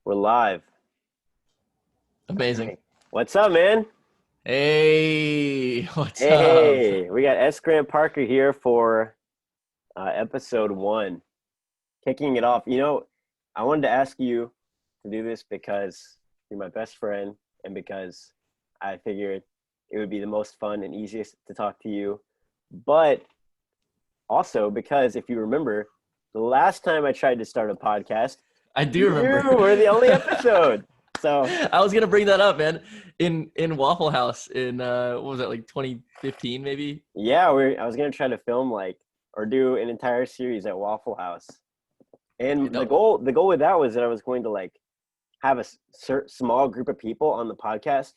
We're live. Amazing. Hey, what's up, man? Hey, what's up? Hey, we got S. Grant Parker here for episode one, kicking it off. I wanted to ask you to do this because you're my best friend and because I figured it would be the most fun and easiest to talk to you. But also because if you remember, the last time I tried to start a podcast, I do you remember. were the only episode. So I was gonna bring that up, man. In Waffle House in what was that, like 2015 maybe? yeah, I was gonna try to film or do an entire series at Waffle House, and the No, goal with that was that I was going to have a small group of people on the podcast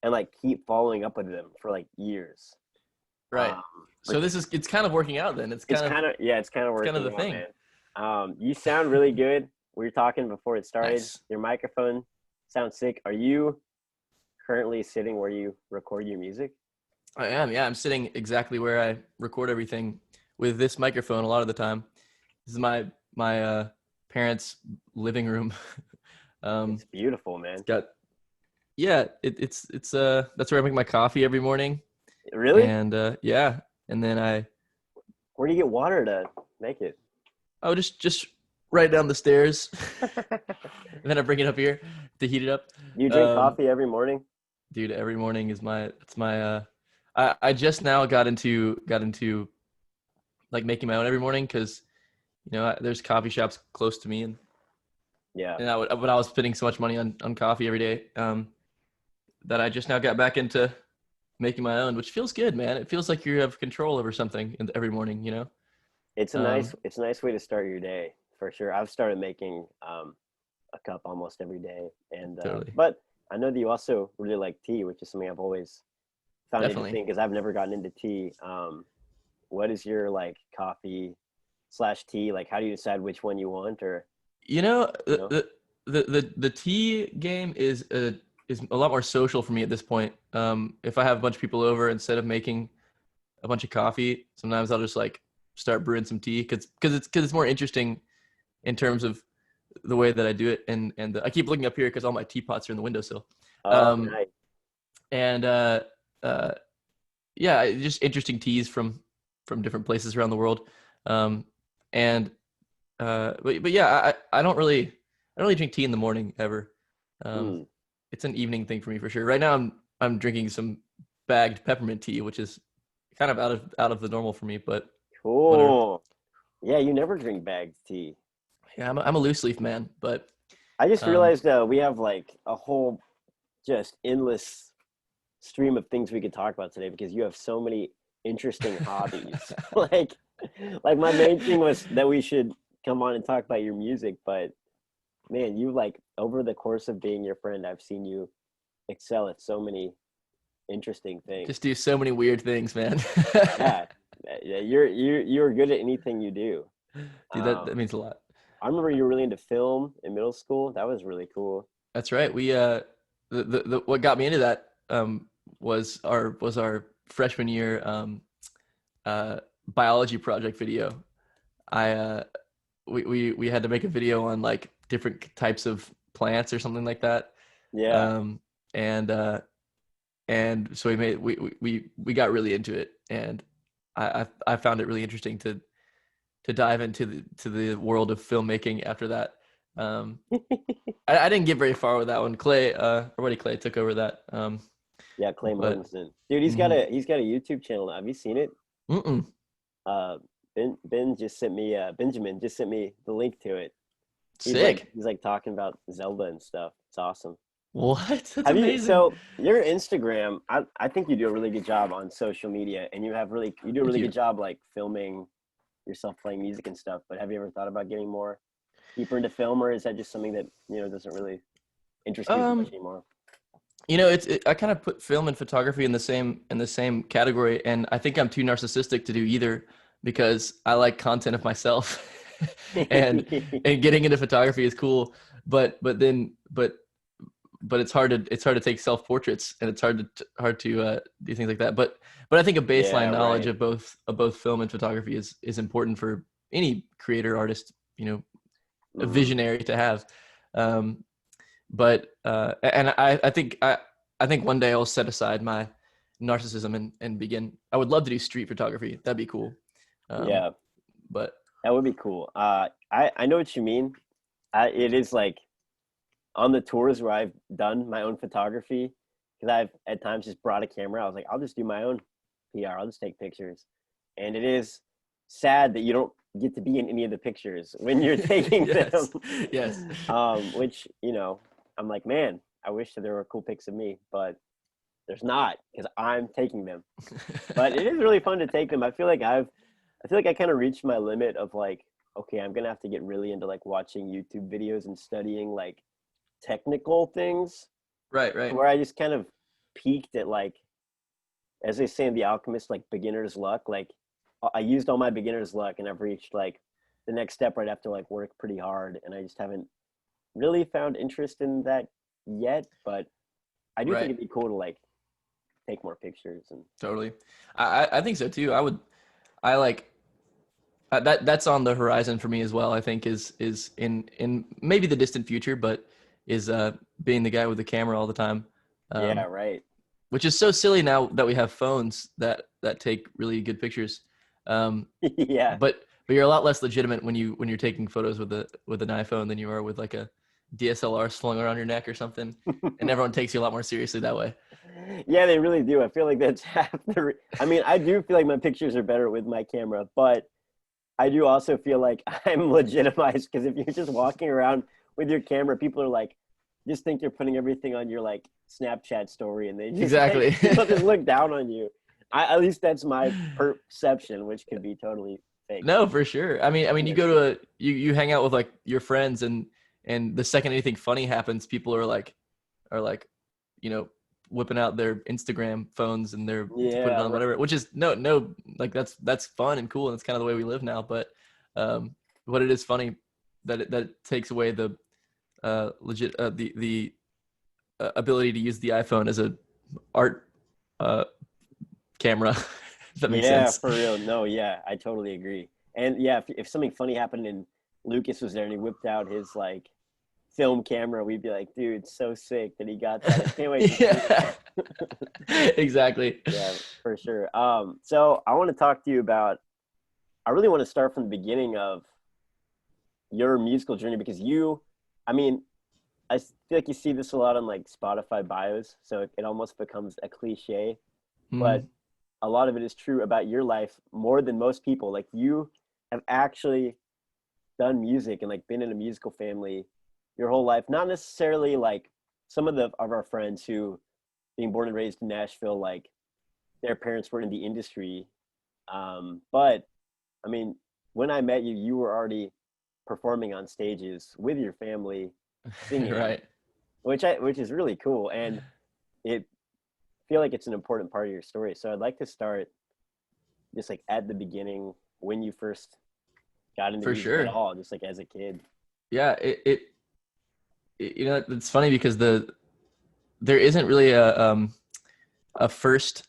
and keep following up with them for years. right. Um, So which it's kind of working out then. it's kind of yeah, it's kind of it's kind of working the out, thing. man. You sound really good. We were talking before it started. Nice. Your microphone sounds sick. Are you currently sitting where you record your music? I am. Yeah, I'm sitting exactly where I record everything with this microphone a lot of the time. This is my parents' living room. It's beautiful, man. It's got it's that's where I make my coffee every morning. Really? And yeah, and then Where do you get water to make it? I would just right down the stairs, and then I bring it up here to heat it up. You drink Um, coffee every morning? Dude, every morning is my. I just now got into like making my own every morning because there's coffee shops close to me, and Yeah. but I was spending so much money on coffee every day that I just now got back into making my own, which feels good, man. It feels like you have control over something every morning, you know. It's a nice way to start your day for sure. I've started making a cup almost every day, and Totally, but I know that you also really like tea, which is something I've always found definitely. interesting because I've never gotten into tea. What is your coffee slash tea? How do you decide which one you want, or You know, you know? the tea game is a lot more social for me at this point. If I have a bunch of people over, instead of making a bunch of coffee, sometimes I'll just like start brewing some tea because it's more interesting in terms of the way that I do it. And I keep looking up here because all my teapots are in the windowsill. Oh, Um, nice. and uh, yeah, just interesting teas from different places around the world. Um, and but yeah, I don't really drink tea in the morning ever. Um, Hmm. it's an evening thing for me for sure. Right now I'm drinking some bagged peppermint tea, which is kind of out of the normal for me, but whatever. Cool. Yeah, you never drink bagged tea. Yeah, I'm a loose leaf man, but I just um, realized we have a whole just endless stream of things we could talk about today because you have so many interesting hobbies. like my main thing was that we should come on and talk about your music, but man, you over the course of being your friend, I've seen you excel at so many interesting just things. do so many weird things, man. Yeah, yeah, you're good at anything you do. Dude, that Um, means a lot. I remember you were really into film in middle school. That was really cool. That's right. We the what got me into that was our freshman year uh biology project video. I we had to make a video on like different types of plants or something like that. Yeah. Um and so we got really into it, and I found it really interesting to dive into the world of filmmaking after that. Um I didn't get very far with that one. Clay, our buddy Clay took over that. Yeah, Clay But Martinson. Dude, mhm. he's got a YouTube channel now. Have you seen it? Mm-mm. Uh Ben just sent me Benjamin just sent me the link to it. Sick. He's talking about Zelda and stuff. It's awesome. What? That's Have you amazing. so your Instagram, I think you do a really good job on social media and you do a Thank really good you. job filming yourself playing music and stuff, but have you ever thought about getting more deeper into film, or is that just something that, doesn't really interest you as much Um, anymore? I kind of put film and photography in the same category, and I think I'm too narcissistic to do either because I like content of myself, and getting into photography is cool, but it's hard to take self portraits, and it's hard to do things like that. But I think a Yeah, baseline knowledge right. of both film and photography is important for any creator, artist, a Hmm. visionary to have. Um, But and I think one day I'll set aside my narcissism and begin. I would love to do street photography. That'd be cool. Yeah, But that would be cool. I know what you mean. It is like on the tours where I've done my own photography, because I've at times just brought a camera. I was like, I'll just do my own PR. I'll just take pictures. And it is sad that you don't get to be in any of the pictures when you're taking them. yes, yes, Which, I'm like, man, I wish that there were cool pics of me, but there's not, because I'm taking them. But it is really fun to take them. I feel like I kind of reached my limit of like, okay, I'm gonna have to get really into like watching YouTube videos and studying like technical things, right, right. where I just kind of peaked at like, as they say in The Alchemist, like beginner's luck. Like I used all my beginner's luck, and I've reached like the next step right after like work pretty hard, and I just haven't really found interest in that yet. But I do think Right. it'd be cool to like take more pictures and Totally. I think so too. I like that's on the horizon for me as well. I think is in maybe the distant future, but is being the guy with the camera all the time. yeah, Um, right. which is so silly now that we have phones that take really good pictures. Um, Yeah. but you're a lot less legitimate when you're taking photos with an iPhone than you are with like a DSLR slung around your neck or something, and everyone takes you a lot more seriously that way. Yeah, they really do. I feel like that's half I mean, I do feel like my pictures are better with my camera, but I do also feel like I'm legitimized, because if you're just walking around with your camera, people are like, just think you're putting everything on your like Snapchat story, and they just Exactly. like, people just look down on you. At least that's my perception, which could be totally fake. No, for sure. I mean, you go to you hang out with like your friends, and the second anything funny happens, people are like, you know, whipping out their Instagram phones and they're to put it Yeah, on whatever. Which is no, like that's fun and cool, and it's kind of the way we live now. But it is funny that it takes away the legit the ability to use the iPhone as a art camera. If that makes yeah, sense. for real. No, yeah, I totally agree. And yeah, if something funny happened and Lucas was there and he whipped out his like film camera, we'd be like, dude, so sick that he got that. I can't wait to see Yeah. that. Exactly. Yeah, for sure. So I want to talk to you about, I really want to start from the beginning of your musical journey, because I mean, I feel like you see this a lot on like Spotify bios, so it almost becomes a cliche, but Mhm. a lot of it is true about your life more than most people. Like you have actually done music and like been in a musical family your whole life. Not necessarily like some of our friends who, being born and raised in Nashville, like their parents were in the industry. But I mean, when I met you, you were already performing on stages with your family, singing, Right. which is really cool, and it feel like it's an important part of your story. So I'd like to start just like at the beginning, when you first got into For music at sure. all, just like as a kid. Yeah. You know, it's funny because there isn't really a first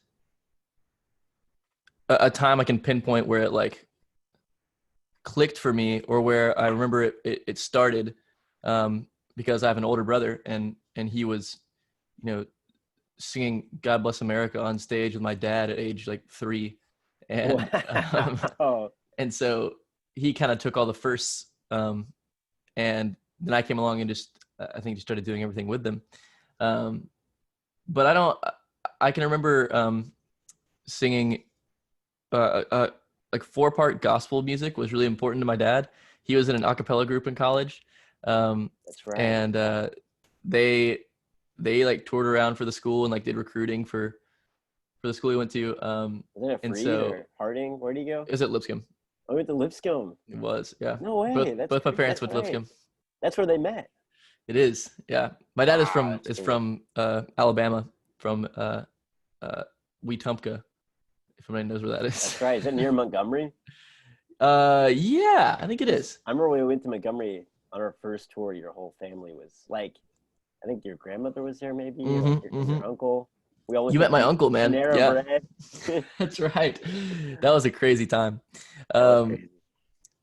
a time I can pinpoint where it like clicked for me, or where I remember it started, because I have an older brother, and he was, you know, singing God Bless America on stage with my dad at age like 3. And Wow. and so he kind of took all the firsts, and then I came along and just I think just started doing everything with them. um, but I can remember singing like 4-part gospel music was really important to my dad. He was in an a cappella group in college, That's right. and Yeah. they like toured around for the school and like did recruiting for the school he went to. Isn't it And Freed so or Harding? Where'd he go? it was at Lipscomb. Oh, with the Lipscomb. It was, yeah. No Both way. That's both my crazy. parents That's went to right. Lipscomb. That's where they met. It is, yeah. My dad is Wow, from that's cool. Alabama, from Wetumpka, if anybody knows where that That's is. right. Is it near Montgomery? Yeah, I think it Because is. I remember when we went to Montgomery on our first tour, your whole family was like, I think your grandmother was there, maybe, or like Mm-hmm, and mm-hmm. your uncle. We all went You to met my uncle, man. Panera Yeah, Bread. that's right. That was a crazy time. That was Um, crazy.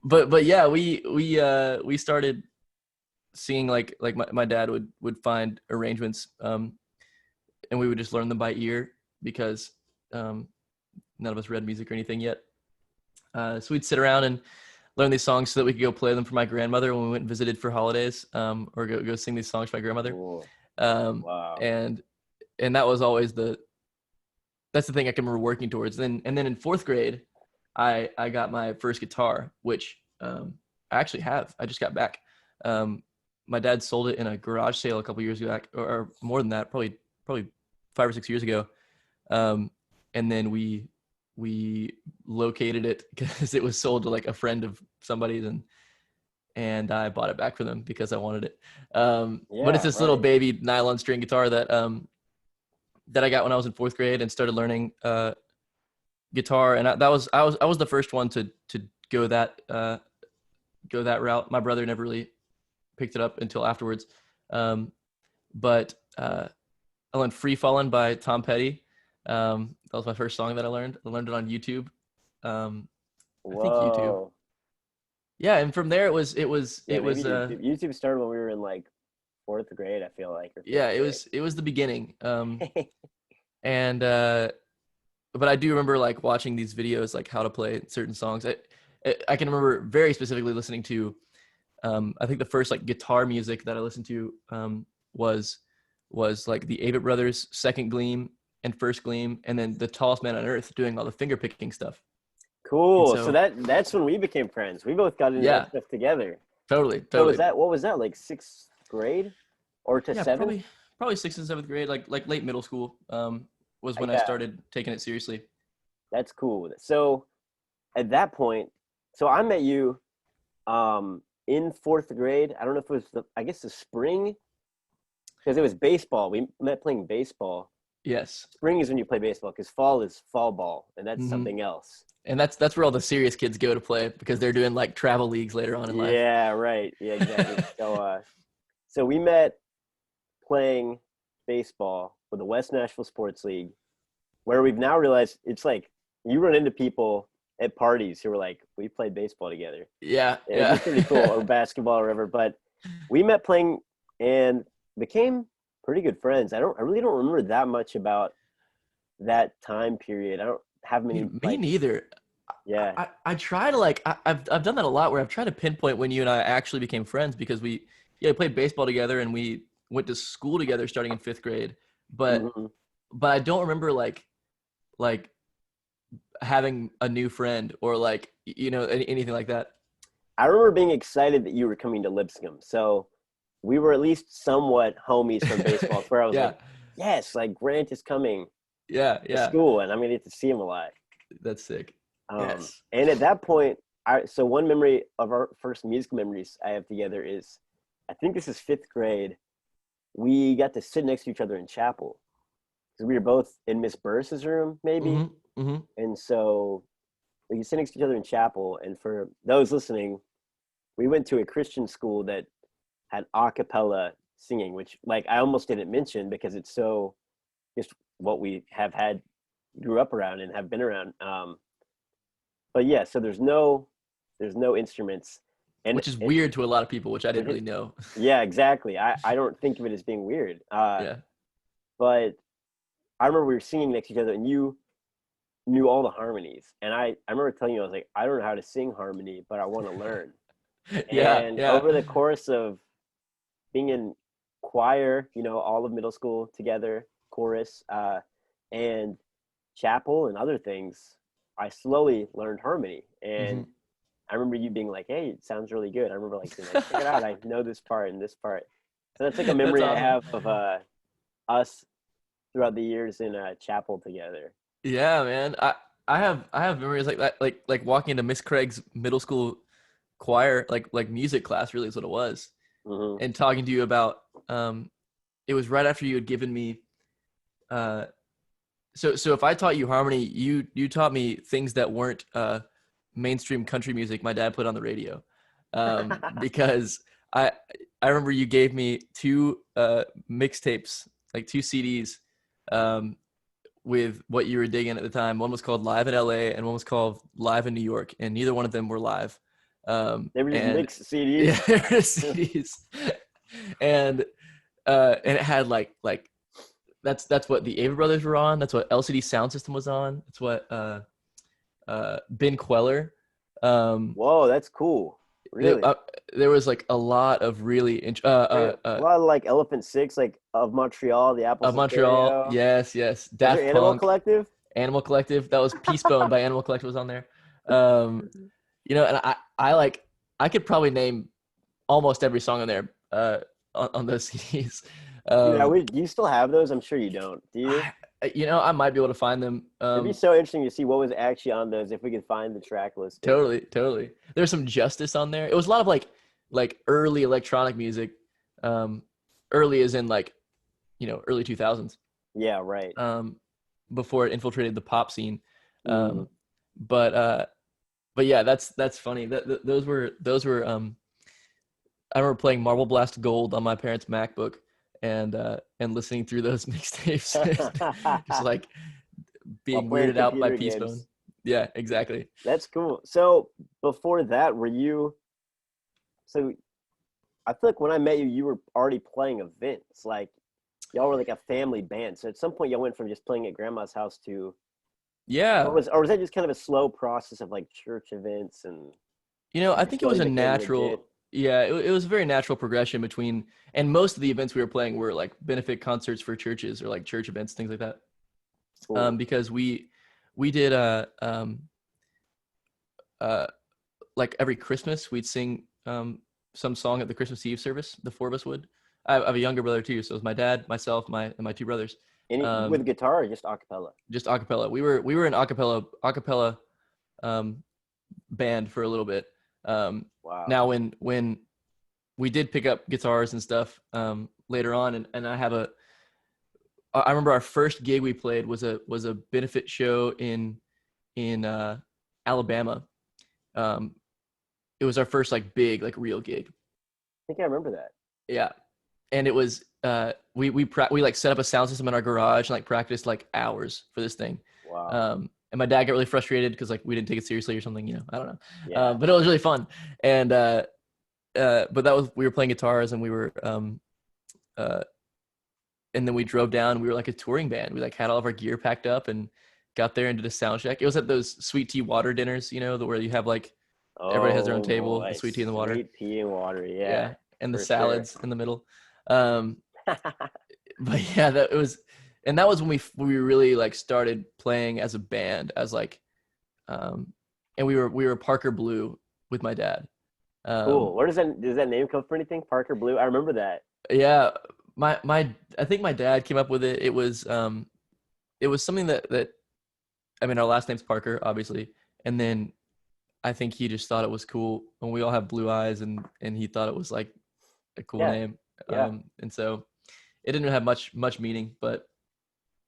but yeah, we started singing like my dad would find arrangements, and we would just learn them by ear because none of us read music or anything yet. So we'd sit around and learn these songs so that we could go play them for my grandmother when we went and visited for holidays, or go sing these songs for my grandmother. Cool. Wow. And that was always that's the thing I can remember working towards. And then in fourth grade, I got my first guitar, which I actually have. I just got back. My dad sold it in a garage sale a couple years back, or more than that, probably 5 or 6 years ago. And then we located it because it was sold to like a friend of somebody's, and I bought it back for them because I wanted it. But it's this little baby nylon string guitar that I got when I was in fourth grade and started learning guitar. And I was the first one to go that route. My brother never really picked it up until afterwards. But I learned "Free Fallin'" by Tom Petty. That was my first song that I learned. I learned it on YouTube. I think YouTube. Yeah, and from there it was YouTube started when we were in like fourth grade, I feel like. Yeah, it was the beginning. And but I do remember like watching these videos, like how to play certain songs. I can remember very specifically listening to I think the first like guitar music that I listened to was like the Avett Brothers' Second Gleam and First Gleam, and then the Tallest Man on Earth doing all the finger picking stuff. Cool. So that's when we became friends. We both got into that stuff together. Totally. So what was that, like sixth grade or to seventh? Probably sixth and seventh grade, like late middle school was when I started taking it seriously. That's cool. So at that point, so I met you in fourth grade. I don't know if it was the spring, because it was baseball. We met playing baseball. Yes. Spring is when you play baseball, because fall is fall ball, and that's something else. And that's where all the serious kids go to play, because they're doing like travel leagues later on in life. Yeah, right. Yeah, exactly. So we met playing baseball with the West Nashville Sports League, where we've now realized it's like you run into people at parties who were like, we played baseball together. Yeah. It's pretty cool, or basketball or whatever. But we met playing and became pretty good friends. I really don't remember that much about that time period. I don't have many. Me neither. Yeah. I try to I've done that a lot, where I've tried to pinpoint when you and I actually became friends, because we played baseball together and we went to school together starting in fifth grade. But I don't remember like having a new friend or like, anything like that. I remember being excited that you were coming to Lipscomb. So we were at least somewhat homies from baseball, where I was like, yes, like Grant is coming to school and I'm going to get to see him a lot. That's sick. Yes. And at that point, so one memory of our first musical memories I have together is, I think this is fifth grade. We got to sit next to each other in chapel, because we were both in Miss Burris's room, maybe. And so we could sit next to each other in chapel. And for those listening, we went to a Christian school that had a cappella singing, which like I almost didn't mention because it's so just what we grew up around and have been around. But yeah, so there's no instruments. And which is weird to a lot of people, which I didn't really know. Yeah, exactly. I don't think of it as being weird. But I remember we were singing next to each other and you knew all the harmonies. And I remember telling you, I was like, I don't know how to sing harmony, but I want to learn. And over the course of being in choir, all of middle school together, chorus, and chapel and other things, I slowly learned harmony. And I remember you being like, hey, it sounds really good. I remember like saying, check it out. I know this part and this part. So that's like a memory I have of us throughout the years in chapel together. Yeah, man. I have memories like that, like walking into Miss Craig's middle school choir, like music class really is what it was. And talking to you about, it was right after you had given me, so if I taught you harmony, you taught me things that weren't mainstream country music my dad put on the radio, because I remember you gave me two mixtapes, like two CDs, with what you were digging at the time. One was called Live in LA and one was called Live in New York, and neither one of them were live. They were just mixed CDs. Yeah, they were CDs. and it had like that's what the Ava Brothers were on. That's what LCD Sound System was on. That's what Ben Queller. Whoa, that's cool. There, Really? there was like a lot of really Right. A lot of like Elephant Six, like of Montreal, the Apples of in Montreal. Stereo. Yes. Was there Daft Animal Punk, Collective? Animal Collective. That was Peacebone by Animal Collective was on there. And I like I could probably name almost every song on there on those CDs. Dude, do you still have those? I'm sure you don't. Do you? I might be able to find them. It'd be so interesting to see what was actually on those if we could find the track listing. Totally. There's some Justice on there. It was a lot of like early electronic music. Early as in like, early 2000s. Yeah, right. Before it infiltrated the pop scene. But yeah, that's funny. Those were I remember playing Marble Blast Gold on my parents' MacBook and listening through those mixtapes. Just like being weirded out by Peacebone. Yeah, exactly. That's cool. So before that, so I feel like when I met you, you were already playing events. Like y'all were like a family band. So at some point y'all went from just playing at grandma's house to yeah. Or was that just kind of a slow process of like church events and I think it was a natural legit? Yeah, it was a very natural progression between, and most of the events we were playing were like benefit concerts for churches or like church events, things like that. Cool. Because we did like every Christmas we'd sing some song at the Christmas Eve service. The four of us would. I have a younger brother too, so it was my dad, myself, and my two brothers. With guitar or just acapella? Just acapella. We were an acapella band for a little bit. Wow. Now when we did pick up guitars and stuff later on, and I remember our first gig we played was a benefit show in Alabama. It was our first like big like real gig. I think I remember that. Yeah, and it was we like set up a sound system in our garage and like practiced like hours for this thing. Wow. And my dad got really frustrated because like we didn't take it seriously or something, I don't know. Yeah. But it was really fun. And but we were playing guitars and we were and then we drove down. We were like a touring band. We like had all of our gear packed up and got there and did a sound check. It was at those sweet tea water dinners, where you have like everybody has their own table, the sweet tea and the water. Sweet tea and water, yeah. And the salads in the middle. But yeah, that was when we really like started playing as a band, as like and we were Parker Blue with my dad. Cool. Where does that name come from? Anything? Parker Blue? I remember that. Yeah, I think my dad came up with it. It was something that I mean, our last name's Parker, obviously, and then I think he just thought it was cool, and we all have blue eyes, and he thought it was like a cool name. Yeah. And so it didn't have much meaning, but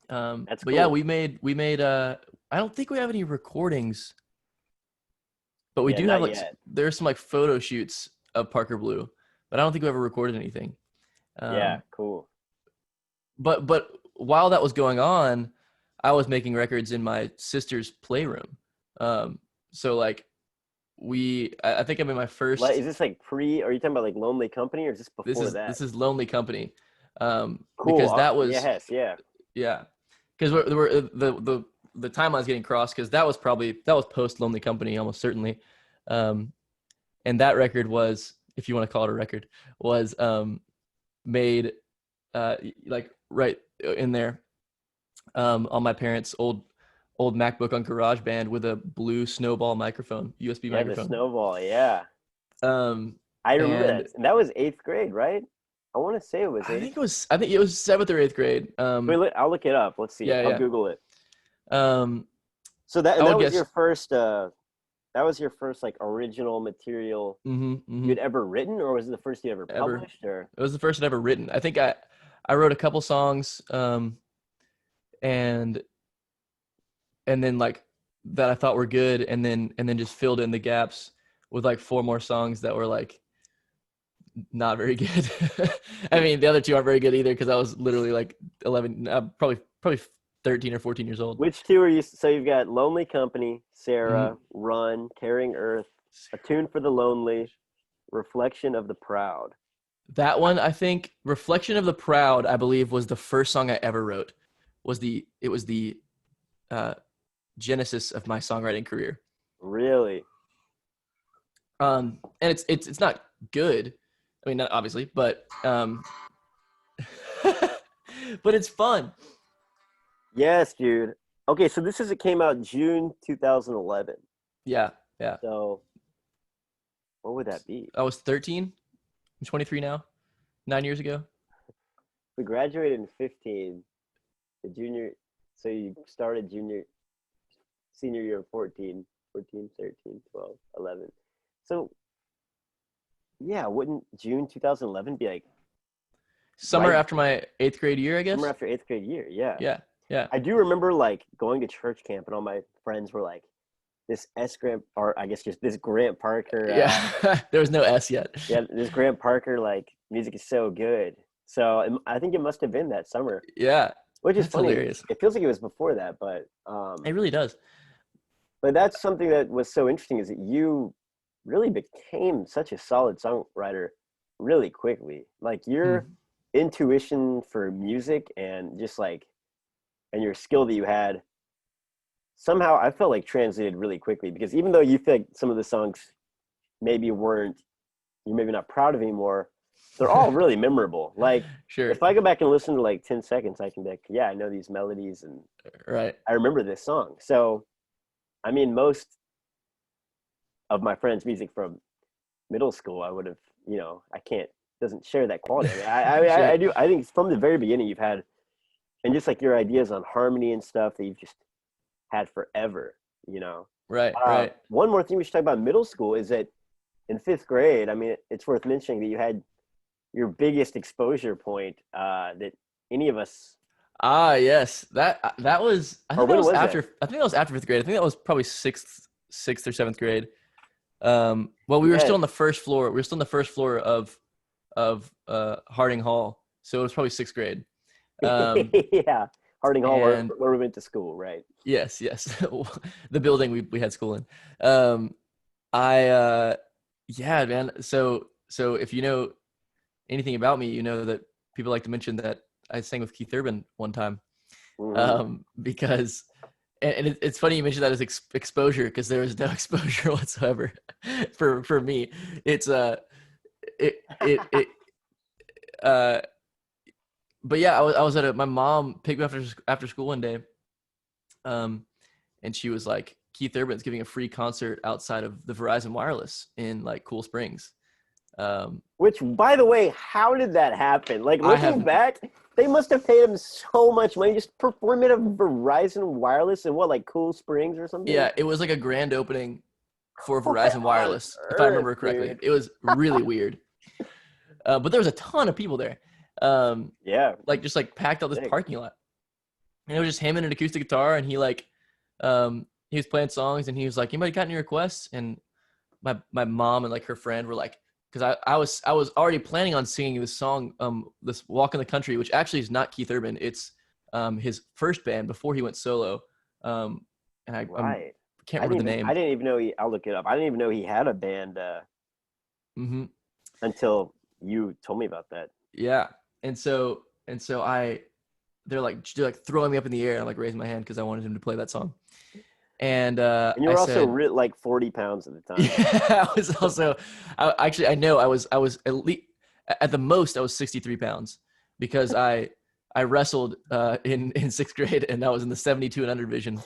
That's but cool. yeah, we made I don't think we have any recordings, but we do have like there's some like photo shoots of Parker Blue, but I don't think we ever recorded anything. Yeah, cool. But while that was going on, I was making records in my sister's playroom. So like I think I'm in my first. Is this like are you talking about like Lonely Company or is this before that? This is Lonely Company. Cool. Because that was yeah. Because the timeline's getting crossed because that was post Lonely Company almost certainly, and that record was, if you want to call it a record, was made like right in there on my parents' old MacBook on GarageBand with a blue Snowball microphone, USB microphone. The Snowball, yeah. I remember that. And that was 8th grade, right? I want to say it was 8th. I think it was 7th or 8th grade. Wait, I'll look it up. Let's see. I'll Google it. So that was your first that was your first like original material you'd ever written, or was it the first you ever published? Or it was the first I'd ever written. I think I wrote a couple songs and then like that I thought were good, and then just filled in the gaps with like 4 more songs that were like not very good. I mean, the other 2 aren't very good either because I was literally like 11, probably 13 or 14 years old. Which 2 are you? So you've got Lonely Company, Sarah, Run, Tearing Earth, A Tune for the Lonely, Reflection of the Proud. That one, I think, "Reflection of the Proud," I believe, was the first song I ever wrote. It was the uh, genesis of my songwriting career. Really? And it's not good. I mean, not obviously, but but it's fun. Yes, dude. Okay, so it came out June 2011. Yeah, yeah. So what would that be? I was 13. I'm 23 now. 9 years ago. We graduated in 15. The junior, so you started senior year of 14, 14, 13, 12, 11. So yeah, wouldn't June 2011 be like Summer right after my 8th grade year, I summer guess. after eighth grade year? Yeah. Yeah, yeah, I do remember like going to church camp and all my friends were like, this S Grant, or I guess just this Grant Parker, yeah. There was no S yet. yeah, this Grant Parker like music is so good. So I think it must have been that summer, Yeah, which is that's funny. hilarious. It feels like it was before that, It really does. but that's something that was so interesting is that you really became such a solid songwriter really quickly. Like your Hmm. intuition for music and just like and your skill that you had somehow I felt like translated really quickly because even though you feel like some of the songs maybe weren't you're maybe not proud of anymore, they're all really memorable. Like Sure. if I go back and listen to like 10 seconds, I can be like, yeah, I know these melodies and Right. I remember this song. So, I mean, most of my friends' music from middle school, I would have, I can't, doesn't share that quality. I mean, Sure. I do, I think from the very beginning you've had, and just like your ideas on harmony and stuff that you've just had forever, you know. Right. Right. One more thing we should talk about middle school is that in fifth grade, I mean, it's worth mentioning that you had your biggest exposure point that any of us, Ah, yes. That was. I or think that when was was that? after. I think that was after 5th grade. I think that was probably sixth or 7th grade. Well, we were still Yes. on the first floor. We were still on the first floor of Harding Hall, so it was probably 6th grade. Um, Yeah. Harding Hall, and where we went to school, right? yes, yes, the building we had school in. I yeah, man. So if you know anything about me, you know that people like to mention that I sang with Keith Urban one time. Hmm. Because it's funny you mentioned that as exposure because there was no exposure whatsoever for me. It's it uh but yeah, I was my mom picked me up after school one day, um and she was like, Keith Urban's giving a free concert outside of the Verizon Wireless in like Cool Springs. Which, by the way, how did that happen? Like I looking have back, they must have paid him so much money just perform at a Verizon Wireless in what, like Cool Springs or something? Yeah, it was like a grand opening for What Verizon on Wireless, if I earth, remember correctly. dude? It was really weird. But there was a ton of people there. Um, Yeah, like just like packed out this sick. parking lot. And it was just him and an acoustic guitar, and he was playing songs, and he was like, "Anybody got any requests?" And my mom and like her friend were like, because I was already planning on singing this song, this "Walk in the Country," which actually is not Keith Urban. It's his first band before he went solo. And I'm Right. can't remember the I name. didn't even know I'll look it up. I didn't even know he had a band Hmm. until you told me about that. Yeah, and so they're like throwing me up in the air. I'm like raising my hand because I wanted him to play that song. And And you I were also said, like 40 pounds at the time. yeah, I was also, I know I was at least, at the most I was 63 pounds because I wrestled in 6th grade, and I was in the 72 and under division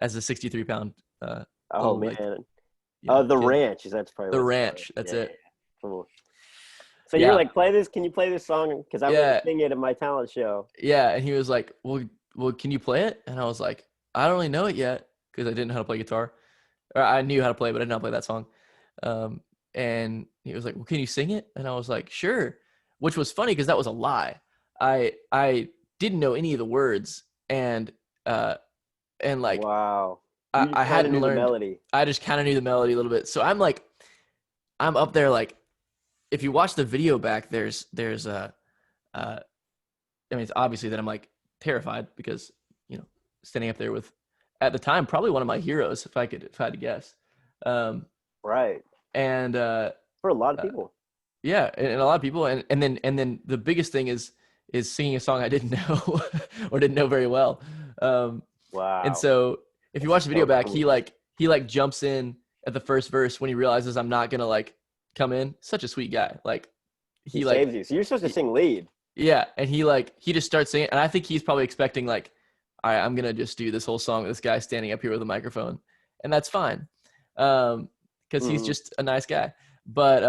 as a 63 pound Oh little, like, man. The kid. Ranch, that's probably The what it's called. ranch, that's Yeah, yeah, it. yeah. Cool. So you're Yeah, like, play this. Can you play this song? Because I'm going to yeah, sing it in my talent show. yeah. And he was like, well, can you play it? And I was like, I don't really know it yet because I didn't know how to play guitar. Or I knew how to play, but I did not play that song. Um, and he was like, well, can you sing it? And I was like, sure. Which was funny because that was a lie. I didn't know any of the words, uh and like Wow. You I just kind of hadn't knew the learned. melody. I just kind of knew the melody a little bit. So I'm up there like, if you watch the video back, there's uh I mean, it's obviously that I'm like terrified because, standing up there with, at the time, probably one of my heroes, if I had to guess. Um, Right. and For a lot of uh, people. Yeah, and a lot of people, and then the biggest thing is singing a song I didn't know or didn't know very well. Um, and Wow, so if you that's watch the video so back, cool. he jumps in at the first verse when he realizes I'm not gonna like come in. Such a sweet guy. Like He he like saves you. So you're supposed to he, sing lead. yeah, and he just starts singing, and I think he's probably expecting like, all right, I'm gonna just do this whole song with this guy standing up here with a microphone, and that's fine, because he's Hmm. just a nice guy. But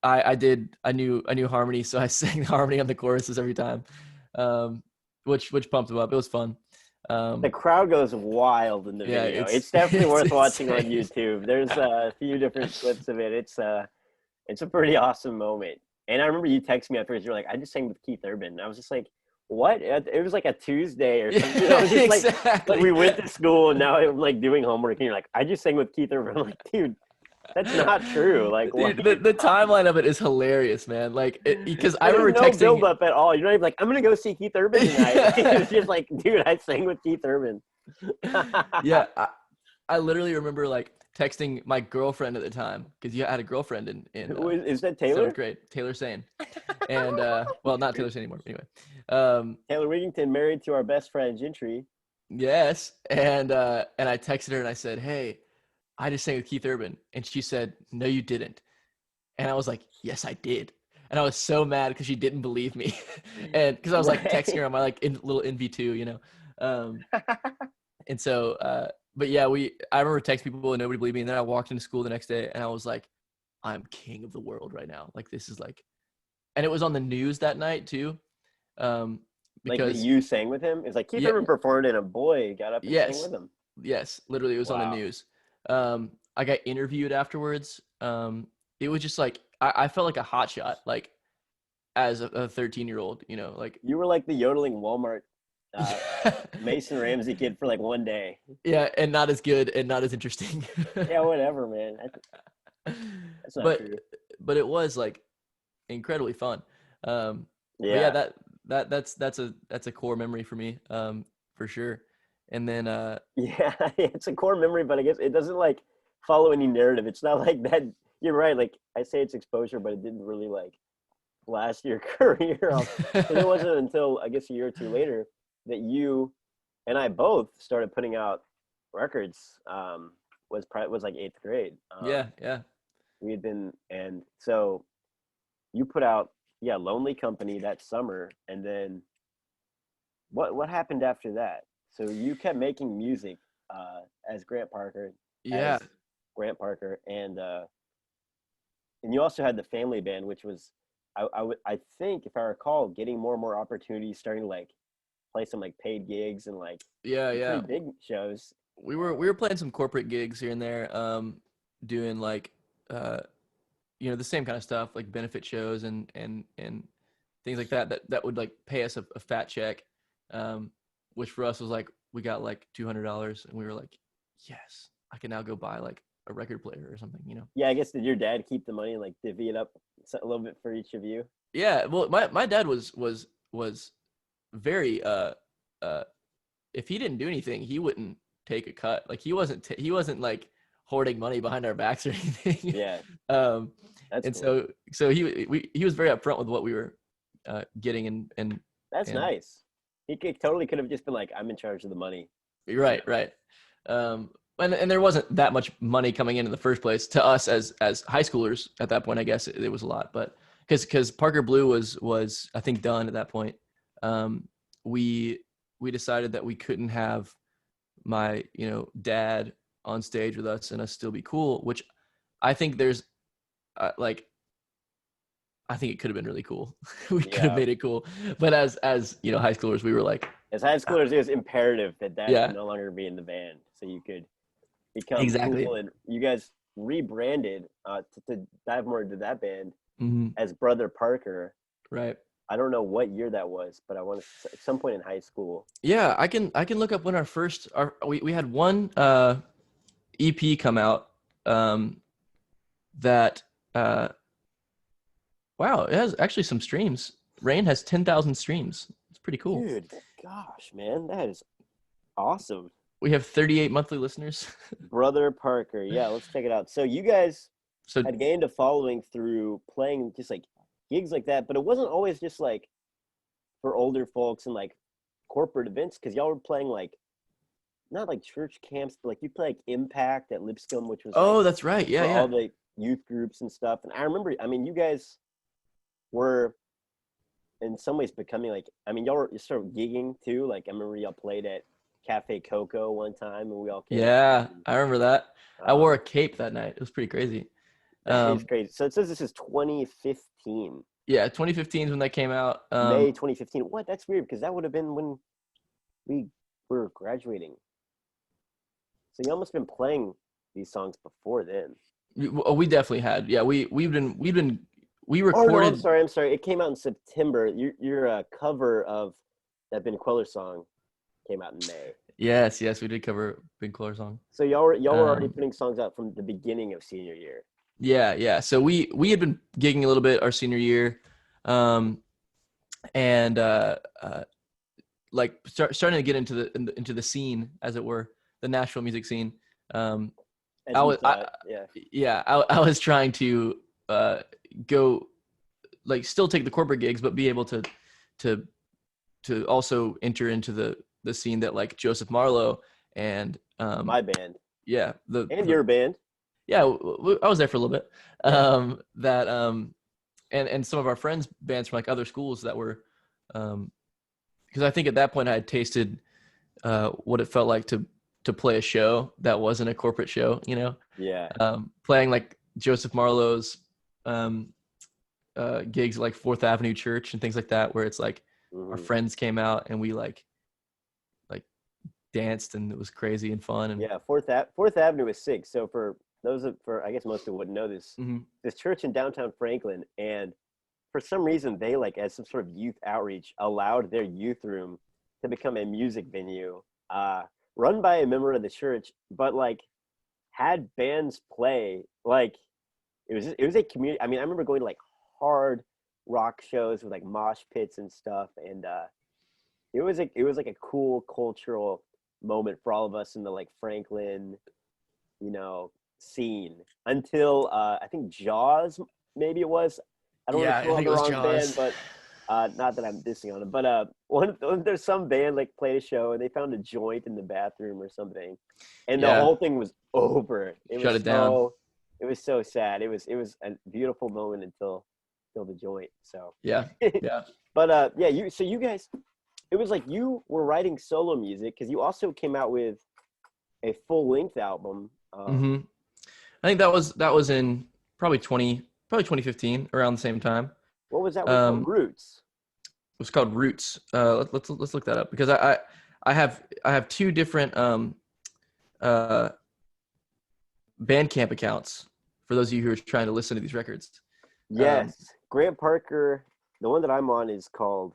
I knew harmony, so I sang harmony on the choruses every time, which pumped him up. It was fun. The crowd goes wild in the Yeah, video. It's definitely it's worth watching on insane. YouTube. There's a few different clips of it. It's a pretty awesome moment. And I remember you texted me at first. You're like, I just sang with Keith Urban. And I was just like, what? It was like a Tuesday or something. I Yeah, was just like exactly. we went to school and now I'm like doing homework and you're like, I just sang with Keith Urban. I'm like, dude, that's not true. Like, what Dude, are the, you the talking timeline of it is hilarious, man. Like, because I There's remember no texting. build up at all. You're not even like, I'm gonna go see Keith Urban tonight. It's just like, dude, I sang with Keith Urban. Yeah, I literally remember like texting my girlfriend at the time because you had a girlfriend in Is that seventh Taylor? grade, Taylor Sane, and well, not Taylor Sane anymore. Anyway, Taylor Wigington married to our best friend Gentry. yes, and I texted her and I said, "Hey, I just sang with Keith Urban," and she said, "No, you didn't," and I was like, "Yes, I did." And I was so mad because she didn't believe me, and because I was like texting her Right. on my like little NV2, and so, but yeah, I remember texting people and nobody believed me. And then I walked into school the next day and I was like, I'm king of the world right now. Like, this is like, and it was on the news that night too. Um, Like that because you sang with him? It's like Keith yeah, Urban performed and a boy got up and sang yes, with him. yes, literally it was on the Wow. news. I got interviewed afterwards. It was just like, I felt like a hot shot, like as a 13-year-old, like, You were like the yodeling Walmart uh, Mason Ramsey kid for like one day. yeah, and not as good and not as interesting. Yeah, whatever, man. That's not but, true. but it was like, incredibly fun. But yeah, Yeah. that's a core memory for me, for sure. And then Yeah, it's a core memory, but I guess it doesn't like follow any narrative. It's not like that. You're right. Like I say, it's exposure, but it didn't really like last your career off. Because it wasn't until I guess a year or two later that you and I both started putting out records. Was like eighth grade. yeah, yeah, We had been, and so you put out, yeah, Lonely Company that summer, and then what happened after that? So you kept making music as Grant Parker, yeah, as Grant Parker, and you also had the family band, which was I think if I recall, getting more and more opportunities, starting to like play some like paid gigs and like yeah, some pretty yeah. big shows. We were playing some corporate gigs here and there, doing like uh, the same kind of stuff, like benefit shows and things like that would like pay us a fat check, which for us was like we got like $200, and we were like, yes, I can now go buy like a record player or something. Yeah, I guess did your dad keep the money and like divvy it up a little bit for each of you? Yeah, well, my dad was very uh if he didn't do anything, he wouldn't take a cut. Like he wasn't like hoarding money behind our backs or anything. Yeah, um that's and cool. so he was very upfront with what we were getting and That's and nice. Totally could have just been like, I'm in charge of the money. right, right. um and there wasn't that much money coming in the first place to us as high schoolers at that point. I guess it was a lot, but because Parker Blue was I think done at that point. We we decided that we couldn't have my dad on stage with us and us still be cool, which I think there's like I think it could have been really cool. We could have Yeah. made it cool, but as high schoolers, we were like, As high ah, schoolers, it was imperative that dad could yeah, no longer be in the band, so you could become exactly. cool. And you guys rebranded to dive more into that band Hmm. as Brother Parker. Right. I don't know what year that was, but I want to at some point in high school. Yeah, I can look up when we had one EP come out, that uh wow, it has actually some streams. Rain has 10,000 streams. It's pretty cool. Dude, gosh, man, that is awesome. We have 38 monthly listeners. Brother Parker. Yeah, let's check it out. So you guys So I'd gained a following through playing just like gigs like that, but it wasn't always just like for older folks and like corporate events because y'all were playing like not like church camps, but like you play like Impact at Lipscomb, which was like oh, that's right. Yeah, for all yeah. the youth groups and stuff. And I remember, I mean, you guys were in some ways becoming like, I mean, y'all were sort of gigging too. Like I remember y'all played at Cafe Coco one time, and we all came out. Yeah, I remember that. I wore a Um, cape that night. It was pretty crazy. that is Um, crazy. So it says this is 2015, yeah, 2015 is when that came out. May 2015. What? That's weird because that would have been when we were graduating. So y'all must have been playing these songs before then. We definitely had. Yeah, we Oh no, I'm recorded. sorry. I'm sorry. It came out in September. Your cover of that Ben Queller song came out in May. Yes, yes, we did cover Big Clore song. So y'all were already Um, putting songs out from the beginning of senior year. yeah, yeah. So we had been gigging a little bit our senior year, um, and like starting to get into the scene, as it were, the Nashville music scene. Um, As you saw it, yeah. yeah, I was trying to uh, go like still take the corporate gigs, but be able to also enter into the scene that like Joseph Marlowe and My band yeah and your band. yeah I was there for a little bit Yeah. that and some of our friends bands from like other schools that were because I think at that point I had tasted what it felt like to play a show that wasn't a corporate show, you know, Yeah. playing like Joseph Marlowe's gigs like Fourth Avenue Church and things like that, where it's like our Hmm. friends came out and we like danced and it was crazy and fun and Yeah. Fourth Avenue is sick. So for for I guess most people wouldn't know this. mm-hmm. This church in downtown Franklin, and for some reason they like as some sort of youth outreach allowed their youth room to become a music venue, uh, run by a member of the church, but like had bands play like it was a community. I mean, I remember going to like hard rock shows with like mosh pits and stuff, and it was like a cool cultural moment for all of us in the like Franklin, you know, scene until I think Jaws maybe it was. I don't want Yeah, to I throw out think it the was wrong band, Jaws. but not that I'm dissing on them, but there's some band like played a show and they found a joint in the bathroom or something, and the Yeah, whole thing was over. shut it down. It was so sad. It was a beautiful moment until the joint. So, Yeah, yeah. but yeah, you guys, it was like you were writing solo music because you also came out with a full length album. hmm I think that was in probably 2015 around the same time. What was that one called? Um, Roots. it was called Roots. Let's look that up because I have two different uh Bandcamp accounts for those of you who are trying to listen to these records. Um, Yes, Grant Parker. The one that I'm on is called,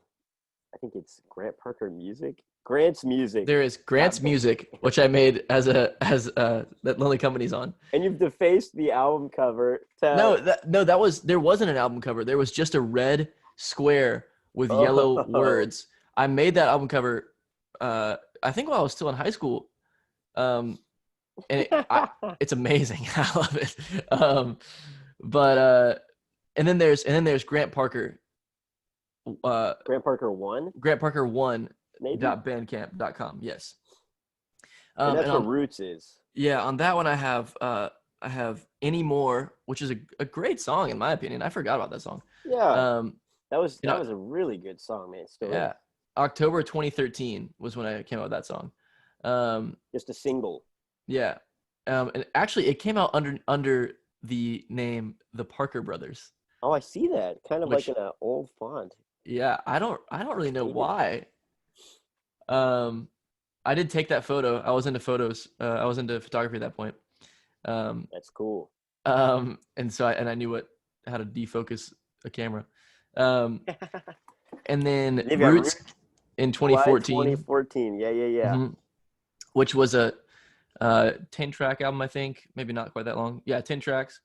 I think it's Grant Parker Music. Grant's Music. there is Dot Grant's band. Music, which I made as that Lonely Company's on. And you've defaced the album cover to. No, there wasn't an album cover. There was just a red square with yellow Oh, words. I made that album cover. I think while I was still in high school, um, and it's amazing. I love it. But and then there's Grant Parker. Grant Parker 1, Grant Parker one maybe? dot bandcamp.com. Yes. And And that's what on Roots is. yeah on that one I have Any More, which is a great song in my opinion. I forgot about that song. Yeah, Um, that was you that know, was a really good song, man. It still is. yeah, October 2013 was when I came out with that song. Um, Just a single. yeah, and actually it came out under the name The Parker Brothers, Oh, I see that. Kind of like which in an old font. yeah, I don't really know Faded. why. Um, I did take that photo. I was into photos. I was into photography at that point. Um, That's cool. and so I knew how to defocus a camera. Um, and then You've got Roots Roots in July 2014, 2014. Yeah, yeah, yeah. mhm, which was a 10 track album, I think. Maybe not quite that long. Yeah, 10 tracks.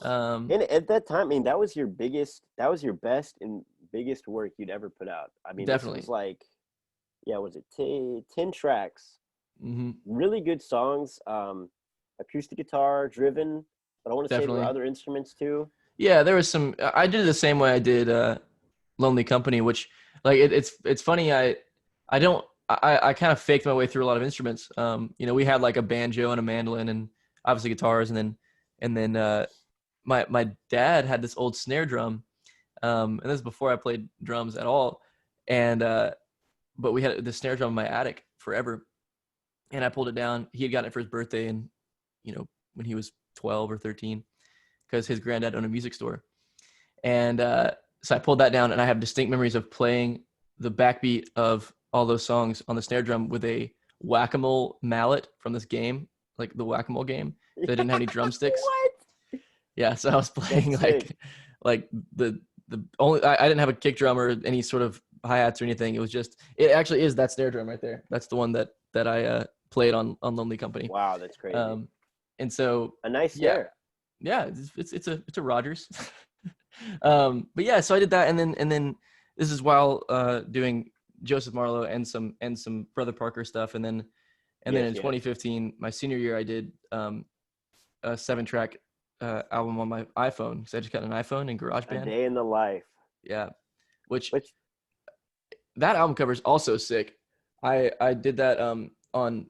Um, And at that time, I mean, that was your best and biggest work you'd ever put out. I mean, this was definitely. like, yeah, was it 10 tracks? hmm Really good songs, acoustic guitar driven. but I want to say there were Definitely. other instruments too. Yeah, there was some. I did it the same way I did Lonely Company, which like it's funny. I don't. I kind of faked my way through a lot of instruments. We had like a banjo and a mandolin and obviously guitars, and then my dad had this old snare drum, and this is before I played drums at all, and but we had the snare drum in my attic forever, and I pulled it down. He had gotten it for his birthday, and when he was 12 or 13, because his granddad owned a music store. And so I pulled that down, and I have distinct memories of playing the backbeat of all those songs on the snare drum with a whack-a-mole mallet from this game, like the whack-a-mole game. They didn't have any drumsticks. What? Yeah, so I was playing That's sick. like the only I didn't have a kick drum or any sort of hi-hats or anything. It actually is that snare drum right there. That's the one that I played on Lonely Company. Wow, that's crazy. And so A nice yeah, snare. yeah, it's a Rogers. But yeah, so I did that, and then this is while doing Joseph Marlowe and some Brother Parker stuff, and then in 2015, my senior year, I did a 7-track album on my iPhone, because I just got an iPhone and GarageBand. A Day in the Life. Yeah, which that album cover is also sick. I did that on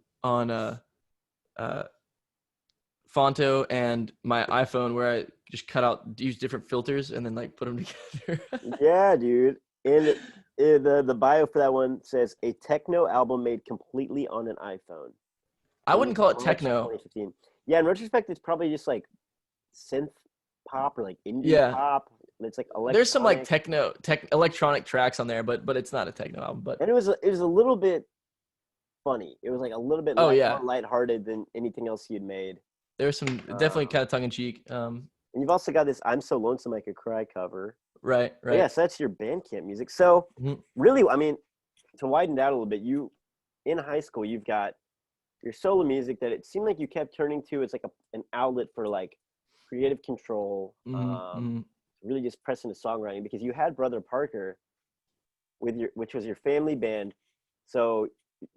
Fonto and my iPhone, where I just use different filters and then like put them together. Yeah, dude. And the bio for that one says a techno album made completely on an iPhone. I wouldn't call it techno. 2015. Yeah, in retrospect, it's probably just like synth pop or like indie pop. It's like electronic. There's some like electronic tracks on there, but it's not a techno album. But and it was a little bit funny. It was like a little bit more lighthearted than anything else you'd made. There's some definitely kind of tongue in cheek. And you've also got this "I'm So Lonesome I Could Cry" cover. Right. But yeah, so that's your Bandcamp music. So really, I mean, to widen it out a little bit, you in high school you've got your solo music that it seemed like you kept turning to as like an outlet for like creative control, really just pressing the songwriting, because you had Brother Parker which was your family band. So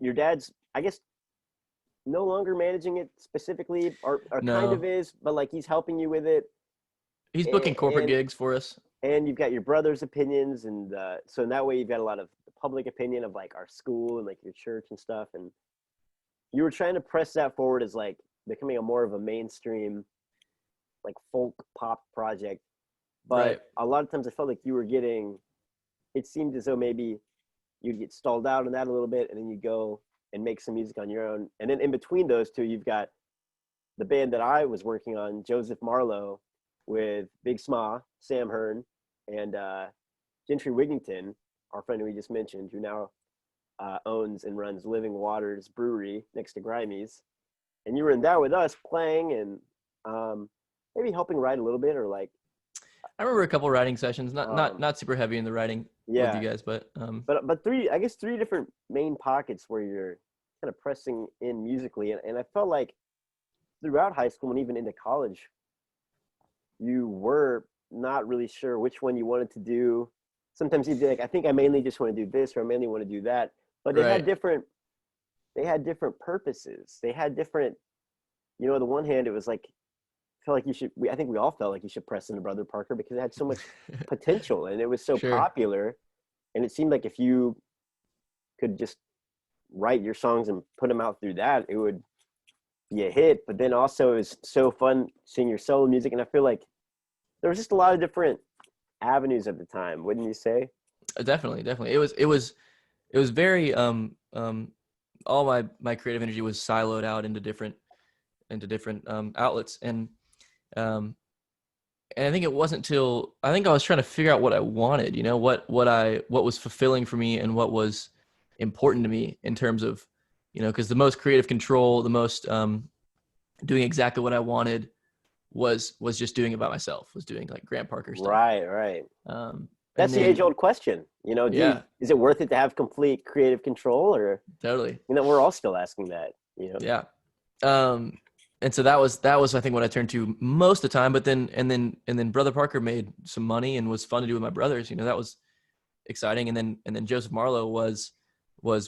your dad's, I guess, no longer managing it specifically, or kind of is, but like he's helping you with it. He's booking corporate gigs for us. And you've got your brother's opinions, and so in that way you've got a lot of the public opinion of like our school and like your church and stuff, and you were trying to press that forward as like becoming a more of a mainstream like folk pop project. But a lot of times I felt like you were it seemed as though maybe you'd get stalled out on that a little bit, and then you go and make some music on your own. And then in between those two, you've got the band that I was working on, Joseph Marlowe, with Big Sma, Sam Hearn, and Gentry Wigington, our friend who we just mentioned, who now owns and runs Living Waters Brewery next to Grimey's. And you were in that with us playing and maybe helping write a little bit, or like. I remember a couple writing sessions, not super heavy in the writing with you guys, but three different main pockets where you're kind of pressing in musically, and I felt like throughout high school and even into college, you were not really sure which one you wanted to do. Sometimes you'd be like, I think I mainly just want to do this, or I mainly want to do that. But they had different purposes. They had different, on the one hand, it was like, I think we all felt like you should press into Brother Parker because it had so much potential and it was so popular. And it seemed like if you could just write your songs and put them out through that, it would be a hit. But then also it was so fun seeing your solo music. And I feel like there was just a lot of different avenues at the time, wouldn't you say? Definitely. It was very all my creative energy was siloed out into different outlets, and I think it wasn't till I was trying to figure out what I wanted, what was fulfilling for me and what was important to me in terms of, because the most creative control, the most doing exactly what I wanted was just doing it by myself, was doing like Grant Parker stuff. Right. That's the age-old question, is it worth it to have complete creative control, or totally? We're all still asking that, Yeah. And so that was I think what I turned to most of the time. But then Brother Parker made some money and was fun to do with my brothers. That was exciting. And then Joseph Marlowe was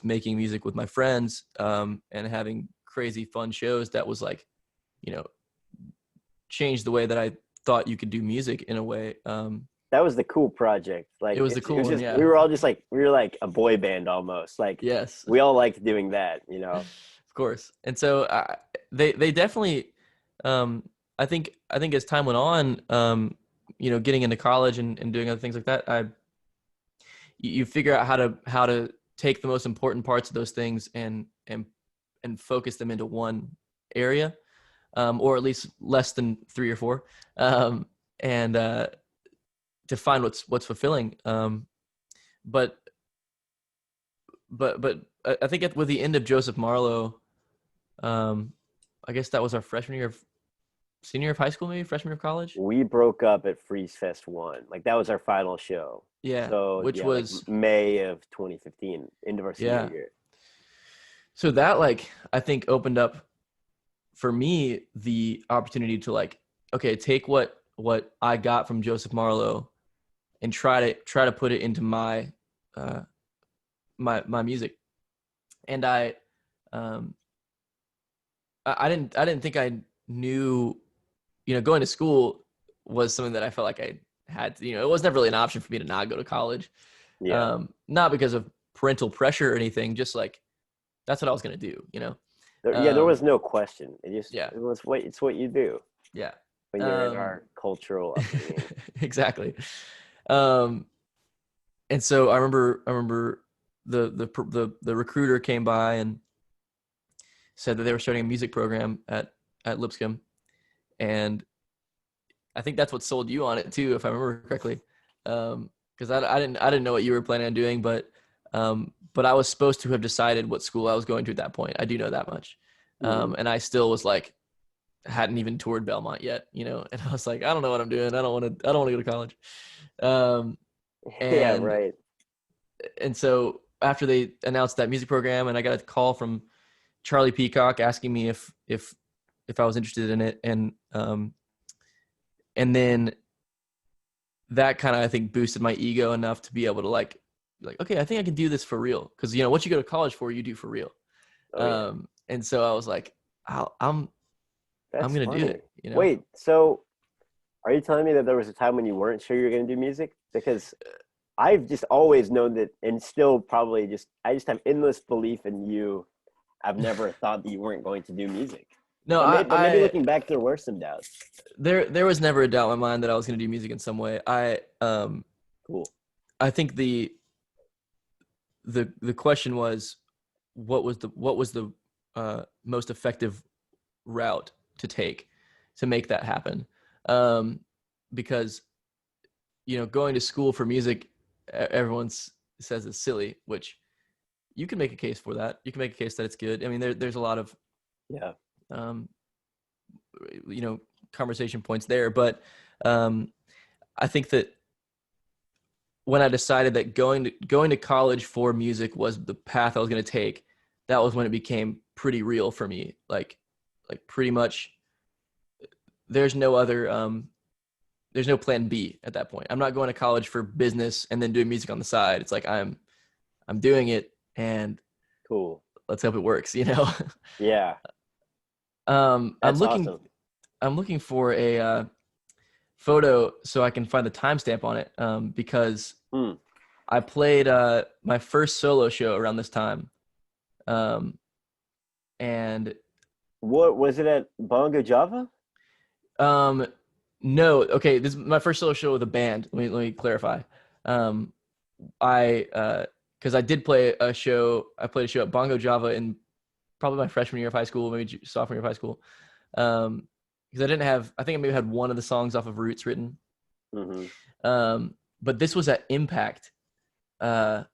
making music with my friends and having crazy fun shows. That was like, changed the way that I thought you could do music in a way. That was the cool project. Like It was the it cool was one, just yeah. we were all just like we were like a boy band almost. Like Yes, we all liked doing that, you know. of course. And so they definitely, I think as time went on, getting into college and doing other things like that, you figure out how to take the most important parts of those things and focus them into one area, or at least less than 3 or 4, and to find what's fulfilling. But I think with the end of Joseph Marlowe, I guess that was our senior year of high school, maybe freshman year of college. We broke up at Freeze Fest 1. Like that was our final show. Yeah, So which yeah, like was May of 2015, end of our senior yeah. year. So that, like, I think opened up for me the opportunity to, like, okay, take what I got from Joseph Marlowe and try to put it into my my music. And um I didn't think I knew, going to school was something that I felt like I had to, it was never really an option for me to not go to college. Yeah. Not because of parental pressure or anything, just like that's what I was going to do. There was no question. Yeah. It's what you do Yeah. when you're in our cultural upbringing. Exactly. Um, and so I remember the recruiter came by and said that they were starting a music program at Lipscomb, and I think that's what sold you on it too, if I remember correctly. Because I didn't know what you were planning on doing, but I was supposed to have decided what school I was going to at that point. I do know that much. And I still was like, hadn't even toured Belmont yet, and I was like, I don't know what I'm doing. I don't want to go to college. Yeah, And right. and so after they announced that music program, and I got a call from Charlie Peacock asking me if I was interested in it, and then that kind of, I think, boosted my ego enough to be able to like, okay, I think I can do this for real. Because what you go to college for, you do for real. Oh, yeah. And so I was like, I'm That's gonna do funny. it. Wait, so are you telling me that there was a time when you weren't sure you were going to do music? Because I've just always known that, and still probably I just have endless belief in you. I've never thought that you weren't going to do music. No, But maybe looking back, there were some doubts. there was never a doubt in my mind that I was gonna do music in some way. Cool. I think the question was, what was the most effective route to take to make that happen, because going to school for music, everyone says it's silly, which you can make a case for that. You can make a case that it's good. I mean, there's a lot of Yeah. Conversation points there, but I think that when I decided that going to college for music was the path I was going to take, that was when it became pretty real for me. Like pretty much, there's no plan B at that point. I'm not going to college for business and then doing music on the side. It's like I'm doing it, and Cool. let's hope it works. Yeah. I'm That's looking awesome. I'm looking for a photo so I can find the timestamp on it, because I played my first solo show around this time, and What was it at Bongo Java? no, okay, this is my first solo show with a band. Let me clarify. Because I did play a show. I played a show at Bongo Java in probably my freshman year of high school, maybe sophomore year of high school. Because I think I maybe had one of the songs off of Roots written. But this was at Impact, at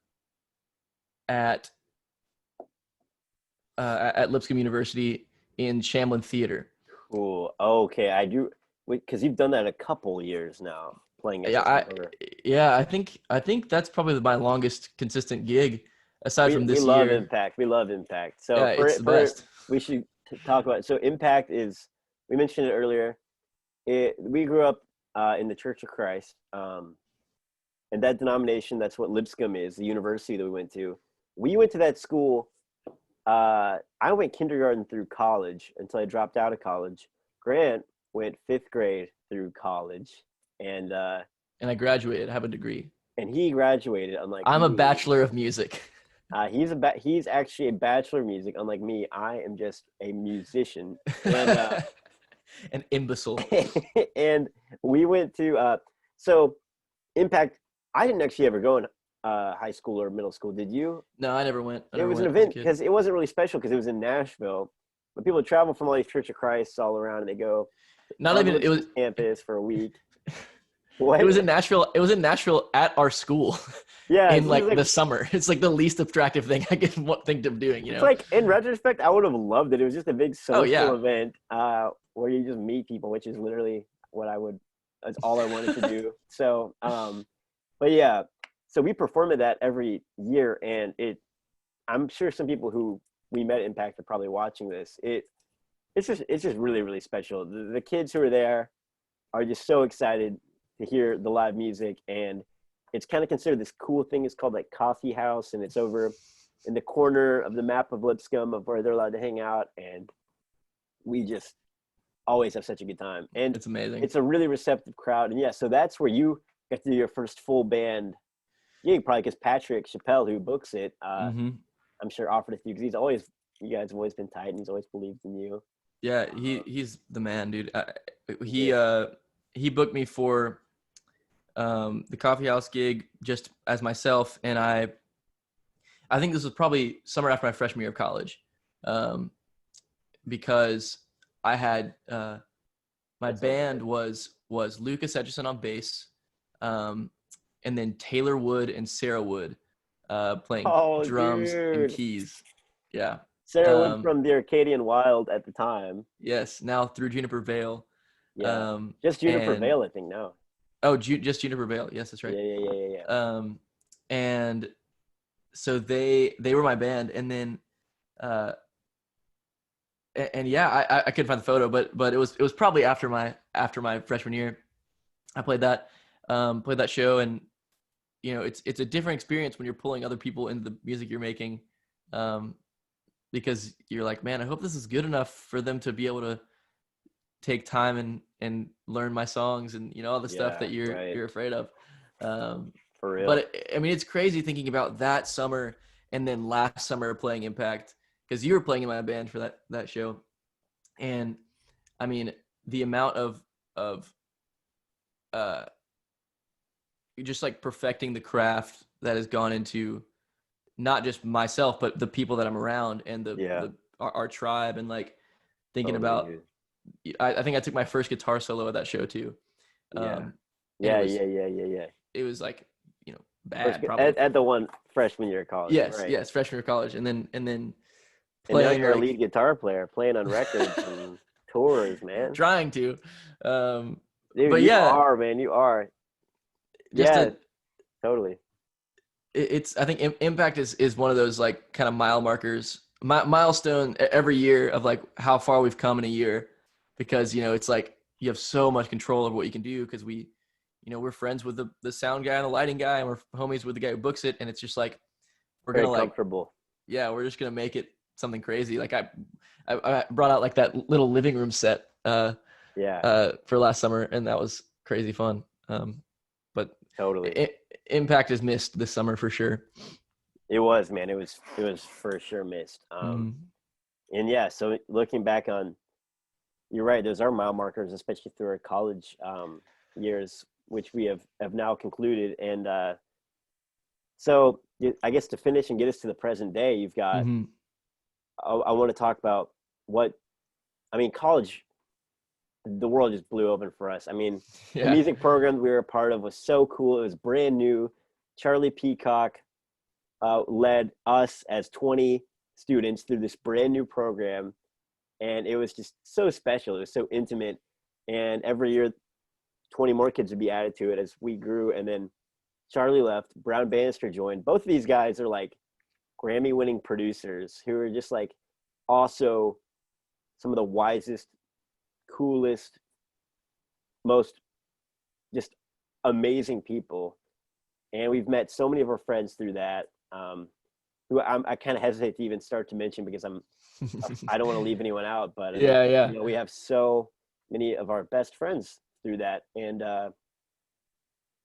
Lipscomb University in Shamlin Theater. Cool. Okay, I do. Because you've done that a couple years now, playing at I think that's probably my longest consistent gig, aside from we this love year. Impact. We love Impact. So Yeah, it's the best. we should talk about it. So Impact is, we mentioned it earlier. We grew up in the Church of Christ, and that denomination, that's what Lipscomb is, the university that we went to. We went to that school. I went kindergarten through college until I dropped out of college. Grant went 5th grade through college, and I graduated. I have a degree. he graduated. Unlike I'm a me, bachelor of music. he's actually a bachelor of music. Unlike me, I am just a musician. And An imbecile. and we went to so Impact. I didn't actually ever go in high school or middle school. Did you? No, I never went. I It never was an went as a event kid. because it wasn't really special because it was in Nashville. But people travel from all these Church of Christ all around, and they go Not on even it was. campus for a week. It What? was in Nashville. It was in Nashville at our school Yeah, in so like the summer. It's like the least attractive thing I can think of doing. it's like in retrospect, I would have loved it. It was just a big Oh social yeah. event where you just meet people, which is literally what I would. That's all I wanted to do. So, but yeah, so we perform at that every year, and I'm sure some people who we met at Impact are probably watching this. It's just really really special. The kids who are there are just so excited to hear the live music, and it's kind of considered this cool thing. It's called like Coffee House, and it's over in the corner of the map of Lipscomb of where they're allowed to hang out, and we just always have such a good time. And It's amazing. it's a really receptive crowd, and yeah, so that's where you get to do your first full band. Yeah, probably because Patrick Chappelle, who books it, I'm sure offered it to you because you guys have always been tight, and he's always believed in you. Yeah, he's the man, dude. He booked me for the coffee house gig just as myself, and I think this was probably summer after my freshman year of college, because I had my band was Lucas Etchison on bass, and then Taylor Wood and Sarah Wood playing drums and keys. Yeah. Sarah Wood from the Arcadian Wild at the time. Yes, now through Juniper Vale. Yeah, just Juniper Vale, I think now. Oh, just Juniper Vale. Yes, that's right. Yeah. And so they were my band, and then, and yeah, I couldn't find the photo, but it was probably after my freshman year. I played that show, and it's a different experience when you're pulling other people into the music you're making. Because you're like, man, I hope this is good enough for them to be able to take time and learn my songs and all the stuff that you're afraid of. For real. But I mean, it's crazy thinking about that summer and then last summer playing Impact, because you were playing in my band for that show, and I mean the amount of just like perfecting the craft that has gone into not just myself, but the people that I'm around and our tribe, and like thinking about, I think I took my first guitar solo at that show too. Yeah. It was like, bad probably. At the one freshman year of college. Yes, right? Yes, freshman year of college, and then playing. And now you're a lead guitar player, playing on records and tours, man. Trying to. Dude, but you yeah, are, man. You are. Totally. I think Impact is one of those like kind of milestone every year of like how far we've come in a year, because it's like you have so much control over what you can do, because we're friends with the sound guy and the lighting guy, and we're homies with the guy who books it, and it's just like we're very gonna comfortable. We're just gonna make it something crazy. Like I brought out like that little living room set for last summer, and that was crazy fun. But totally. Impact is missed this summer for sure. It was, man. It was for sure missed. And yeah, so looking back on, you're right. Those are mile markers, especially through our college years, which we have now concluded. And so I guess to finish and get us to the present day, you've got. I want to talk about college. The world just blew open for us. I mean, the music program we were a part of was so cool. It was brand new. Charlie Peacock led us as 20 students through this brand new program, and it was just so special. It was so intimate, and every year 20 more kids would be added to it as we grew. And then Charlie left, Brown Bannister joined. Both of these guys are like Grammy-winning producers who are just like also some of the wisest, coolest, most just amazing people. And we've met so many of our friends through that, who I kind of hesitate to even start to mention because I don't want to leave anyone out. But we have so many of our best friends through that, and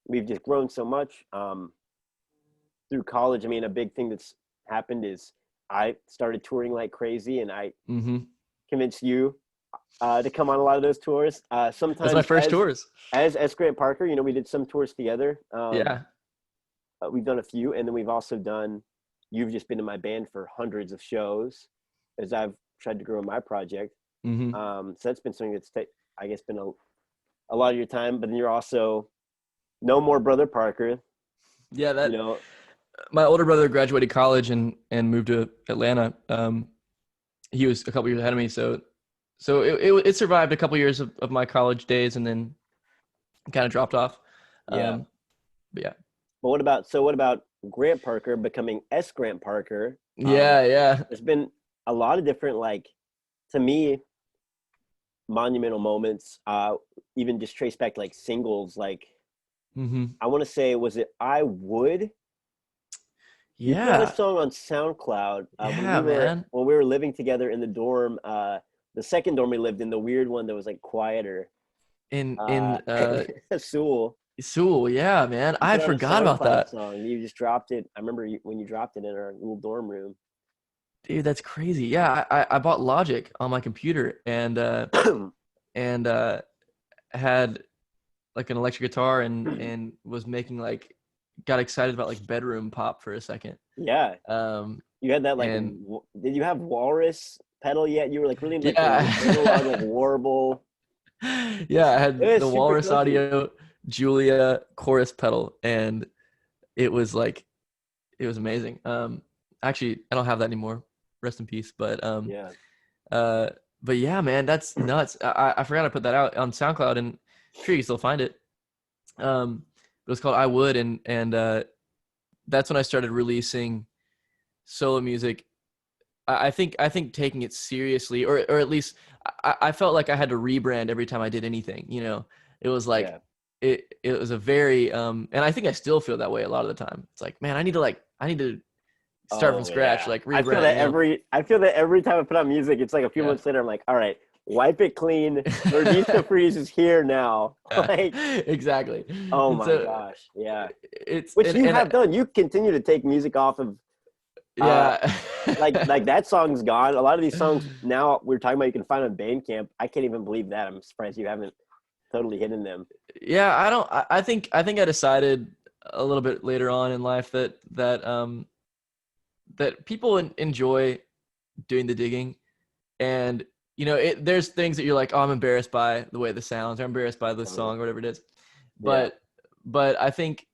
we've just grown so much through college. I mean, a big thing that's happened is I started touring like crazy, and I Mm-hmm. convinced you to come on a lot of those tours. That's my Sometimes first tours. as Grant Parker, you know, we did some tours together. Yeah. We've done a few, and then we've also done. You've just been in my band for hundreds of shows, as I've tried to grow my project. Mm-hmm. So that's been something that's I guess been a lot of your time. But then you're also no more Brother Parker. Yeah, You that know, my older brother graduated college and moved to Atlanta. He was a couple years ahead of me, so it survived a couple years of my college days, and then kind of dropped off. yeah. But yeah, But what about Grant Parker becoming S. Grant Parker? yeah, yeah. There's been a lot of different, like, to me, monumental moments. Even just trace back like singles. Like, Mm-hmm. I want to say, was it I Would? You put out a Yeah, song on SoundCloud yeah, man. when we were living together in the dorm. The second dorm we lived in, the weird one that was like quieter. Uh, In Sewell. Sewell, yeah, man. You I put out a forgot about SoundCloud that. song. You just dropped it. I remember when you dropped it in our little dorm room. Dude, that's crazy. Yeah, I bought Logic on my computer and had like an electric guitar and was making like got excited about like bedroom pop for a second. Yeah, Um you had that like. and Did you have Walrus pedal yet? You were like really into like the analog like yeah. warble. Yeah, I It had was the super Walrus comfy. Audio Julia chorus pedal, and it was like it was amazing. Actually, I don't have that anymore. Rest in peace. Yeah. Uh, but yeah, man, that's nuts. I forgot to put that out on SoundCloud, and I'm sure you can still find it. It was called I Would, and that's when I started releasing solo music. I think taking it seriously, or at least I felt like I had to rebrand every time I did anything. You know, it was like Yeah. it was a very and I think I still feel that way a lot of the time. It's like, man, I need to start from Oh scratch, yeah. like rebrand. You I feel that every time I put on music, it's like a few know, months later, I'm like, all right, wipe it clean. yeah. Nordista Freeze is here now. Like, Exactly. oh And my so gosh. Yeah. it's Which you and have done. You continue to take music off of uh yeah. like that song's gone. A lot of these songs now we're talking about you can find on Bandcamp. I can't even believe that. I'm surprised you haven't totally hidden them. Yeah, I don't. I think I decided a little bit later on in life that people enjoy doing the digging, and there's things that you're like, oh, I'm embarrassed by the way this sounds, or I'm embarrassed by this Totally. song, or whatever it is. Yeah. But I think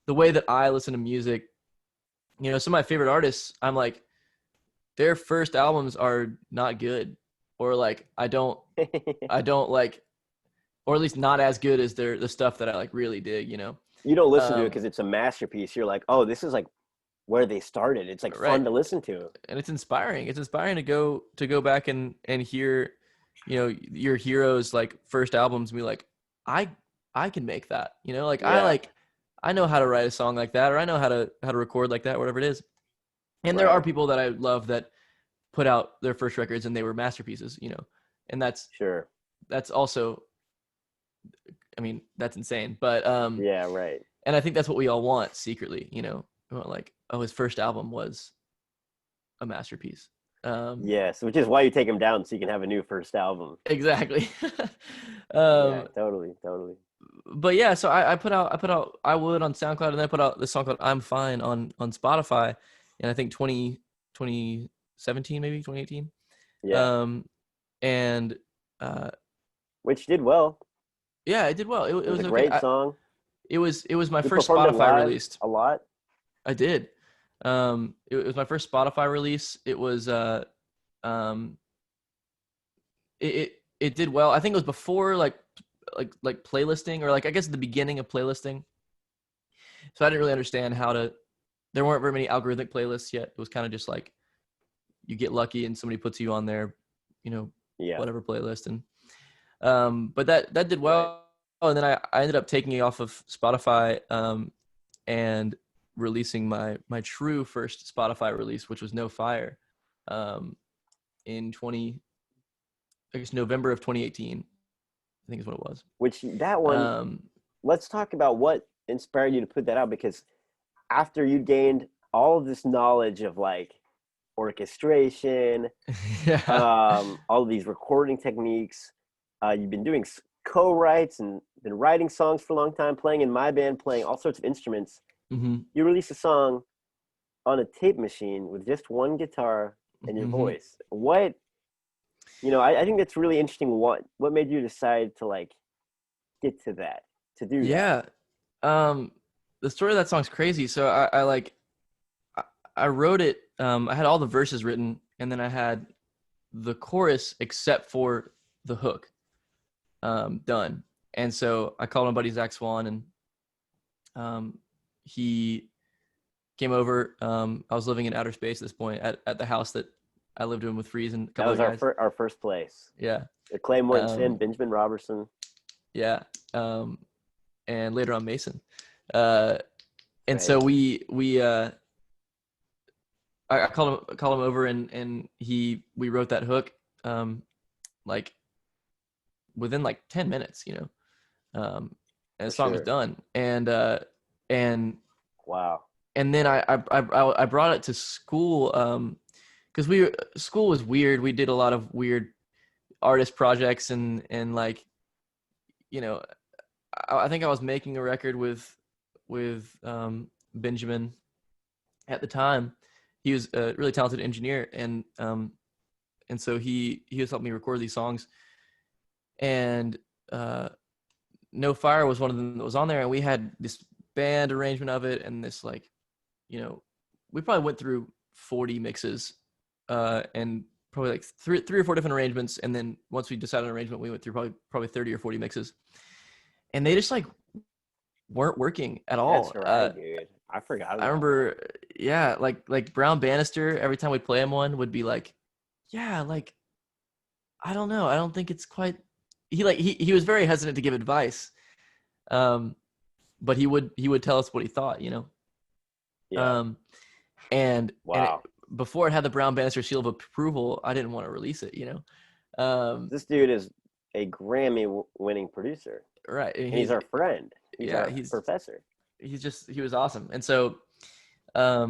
the way that I listen to music, some of my favorite artists, I'm like, their first albums are not good, or like I don't like, or at least not as good as the stuff that I like really dig. You don't listen to it Um, because it's a masterpiece. You're like, oh, this is like where they started. It's like fun right. to listen to. And it's inspiring. It's inspiring to go back and hear, your heroes like first albums and be like, I I can make that. Like Yeah. I know how to write a song like that, or I know how to record like that, whatever it is. And there are Right. people that I love that put out their first records and they were masterpieces, and Sure. that's also, I mean, that's insane. But Yeah. Right. and I think that's what we all want secretly, we want like, oh, his first album was a masterpiece. Yes. Which is why you take them down so you can have a new first album. Exactly. Yeah. um, Totally. Totally. but yeah, so I put out I Would on SoundCloud, and then I put out this song called I'm Fine on Spotify, and I think 2017, maybe 2018. Yeah. Um, and uh, Which did well. yeah, it did well. It It was was a okay. great song. It was my You first performed it Spotify live released. a lot. I did. It was my first Spotify release. It was um, it did well. I think it was before like playlisting, or like I guess the beginning of playlisting. So I didn't really understand how to. There weren't very many algorithmic playlists yet. It was kind of just like you get lucky and somebody puts you on their, Yeah. whatever playlist, and but that did Right. well. And then I ended up taking it off of Spotify and releasing my true first Spotify release, which was No Fire, um, in I guess November of 2018. think is what it was. Which that one, let's talk about what inspired you to put that out, because after you gained all of this knowledge of like orchestration, Yeah. all of these recording techniques, you've been doing co-writes and been writing songs for a long time, playing in my band, playing all sorts of instruments. Mm-hmm. You released a song on a tape machine with just one guitar and your Mm-hmm. voice. What, I think that's really interesting. What made you decide to like get to that, to do that? Yeah. The story of that song's crazy. So I wrote it. I had all the verses written, and then I had the chorus except for the hook done. And so I called my buddy Zach Swan, and he came over. I was living in outer space at this point at the house that I lived in with Freeze and a That couple was other guys. our first place. Yeah. Clay Mortensen, Benjamin Robertson. Yeah. And later on Mason. And Right. so I called him over, and we wrote that hook like within like 10 minutes, and the song was done. And Wow. and then I brought it to school because school was weird. We did a lot of weird artist projects, and like, I think I was making a record with Benjamin at the time. He was a really talented engineer, and so he was helping me record these songs. And No Fire was one of them that was on there, and we had this band arrangement of it, and this like, we probably went through 40 mixes, and probably like three or four different arrangements, and then once we decided on an arrangement, we went through probably 30 or 40 mixes, and they just like weren't working at all. That's right, dude. I forgot. I remember, yeah, like Brown Bannister, every time we'd play him one, would be like, yeah, like, I don't know, I don't think it's quite. He was very hesitant to give advice, but he would tell us what he thought, Yeah. And wow. Before it had the Brown Bannister seal of approval, I didn't want to release it, This dude is a Grammy-winning producer, right? And he's our friend. He's our professor. He was awesome. And so I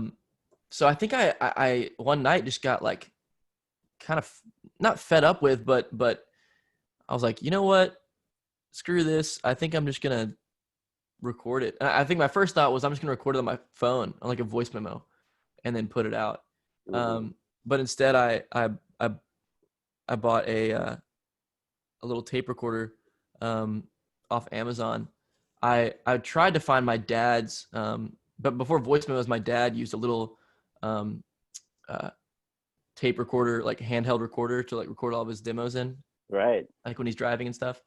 think I one night just got like kind of not fed up with, but I was like, you know what? Screw this. I think I'm just going to record it. And I think my first thought was I'm just going to record it on my phone on like a voice memo and then put it out. Mm-hmm. But instead I bought a little tape recorder off Amazon. I tried to find my dad's, but before voice memos, my dad used a little tape recorder, like handheld recorder, to like record all of his demos in. Right. Like when he's driving and stuff,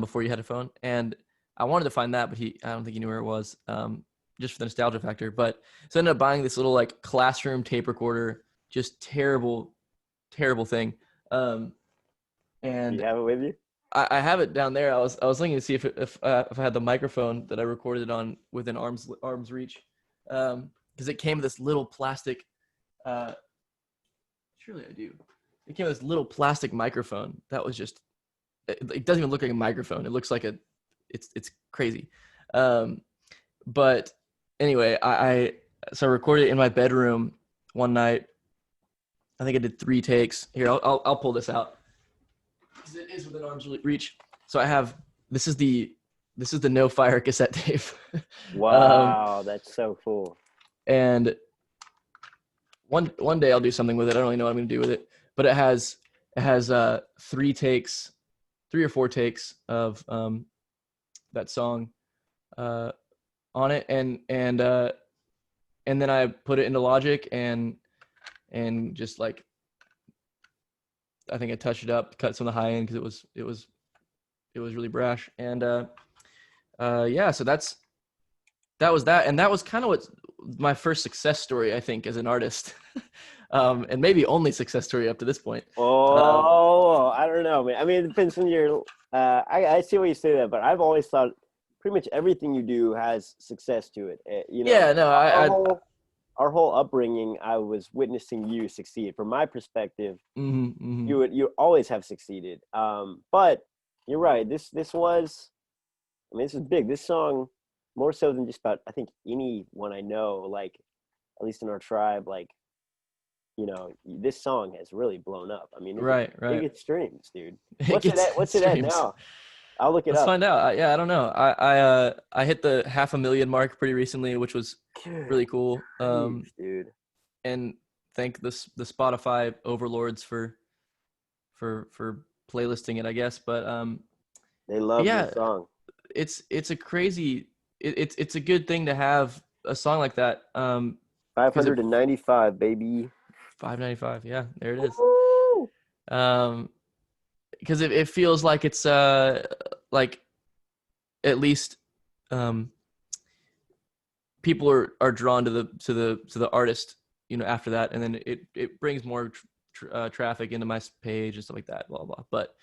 before you had a phone. And I wanted to find that, but I don't think he knew where it was, just for the nostalgia factor. But so I ended up buying this little like classroom tape recorder, just terrible thing. And you have it with you? I have it down there. I was looking to see if I had the microphone that I recorded it on within arm's reach, because it came with this little plastic. Surely I do. It came with this little plastic microphone that was just. It doesn't even look like a microphone. It looks like it's crazy. But anyway, I recorded it in my bedroom one night. I think I did 3 takes. Here, I'll pull this out, because it is within arm's reach. So I have, this is the No Fire cassette tape. Wow, that's so cool. And one day I'll do something with it. I don't really know what I'm going to do with it, but it has 3 or 4 takes of that song on it, and then I put it into Logic and just like, I think I touched it up, cut some of the high end because it was really brash, and yeah, so that was that, and that was kind of what my first success story, I think, as an artist. And maybe only success story up to this point. I don't know, man. I mean, it depends on your. I see why you say that, but I've always thought pretty much everything you do has success to it. Yeah, no, our whole upbringing, I was witnessing you succeed. From my perspective, mm-hmm. you always have succeeded. But you're right. This was, I mean, this is big. This song, more so than just about, I think, anyone I know, like, at least in our tribe, like, this song has really blown up. I mean, Right, it right. gets streams, dude. It gets What's it at streams. now? I'll look it Let's up. find out. Yeah, I don't know. I hit the 500,000 mark pretty recently, which was Good really cool. grief, dude. And thank the Spotify overlords for playlisting it, I guess. They But love yeah, this song. it's a crazy. It's a good thing to have a song like that. Because it 595, baby. 595. Yeah, there it is. Woo! Because it feels like it's like at least people are drawn to the artist, after that, and then it brings more traffic into my page and stuff like that, blah blah. But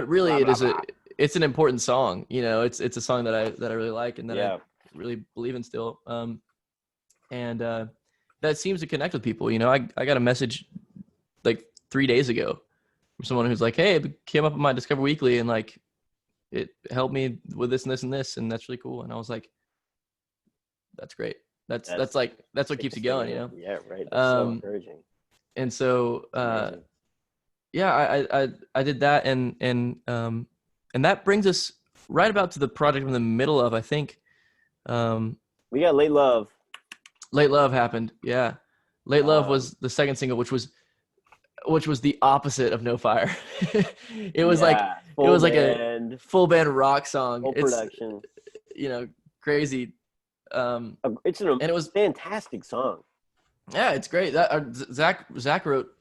really, Blah, blah, blah. it's an important song. It's a song that I really like and that Yeah. I really believe in still. And that seems to connect with people. I got a message like 3 days ago from someone who's like, "Hey, it came up on my Discover Weekly and like it helped me with this and this and this, and that's really cool." And I was like, "That's great. That's what keeps you going, Yeah, right. That's so encouraging. And so, Amazing. yeah, I did that, and that brings us right about to the project I'm in the middle of. I think We got Late Love. Late Love happened. Yeah, Late Love was the second single, which was the opposite of No Fire. It was like band, a full band rock song. full It's production. Crazy. It's And it was fantastic song. Yeah, it's great. That Zach wrote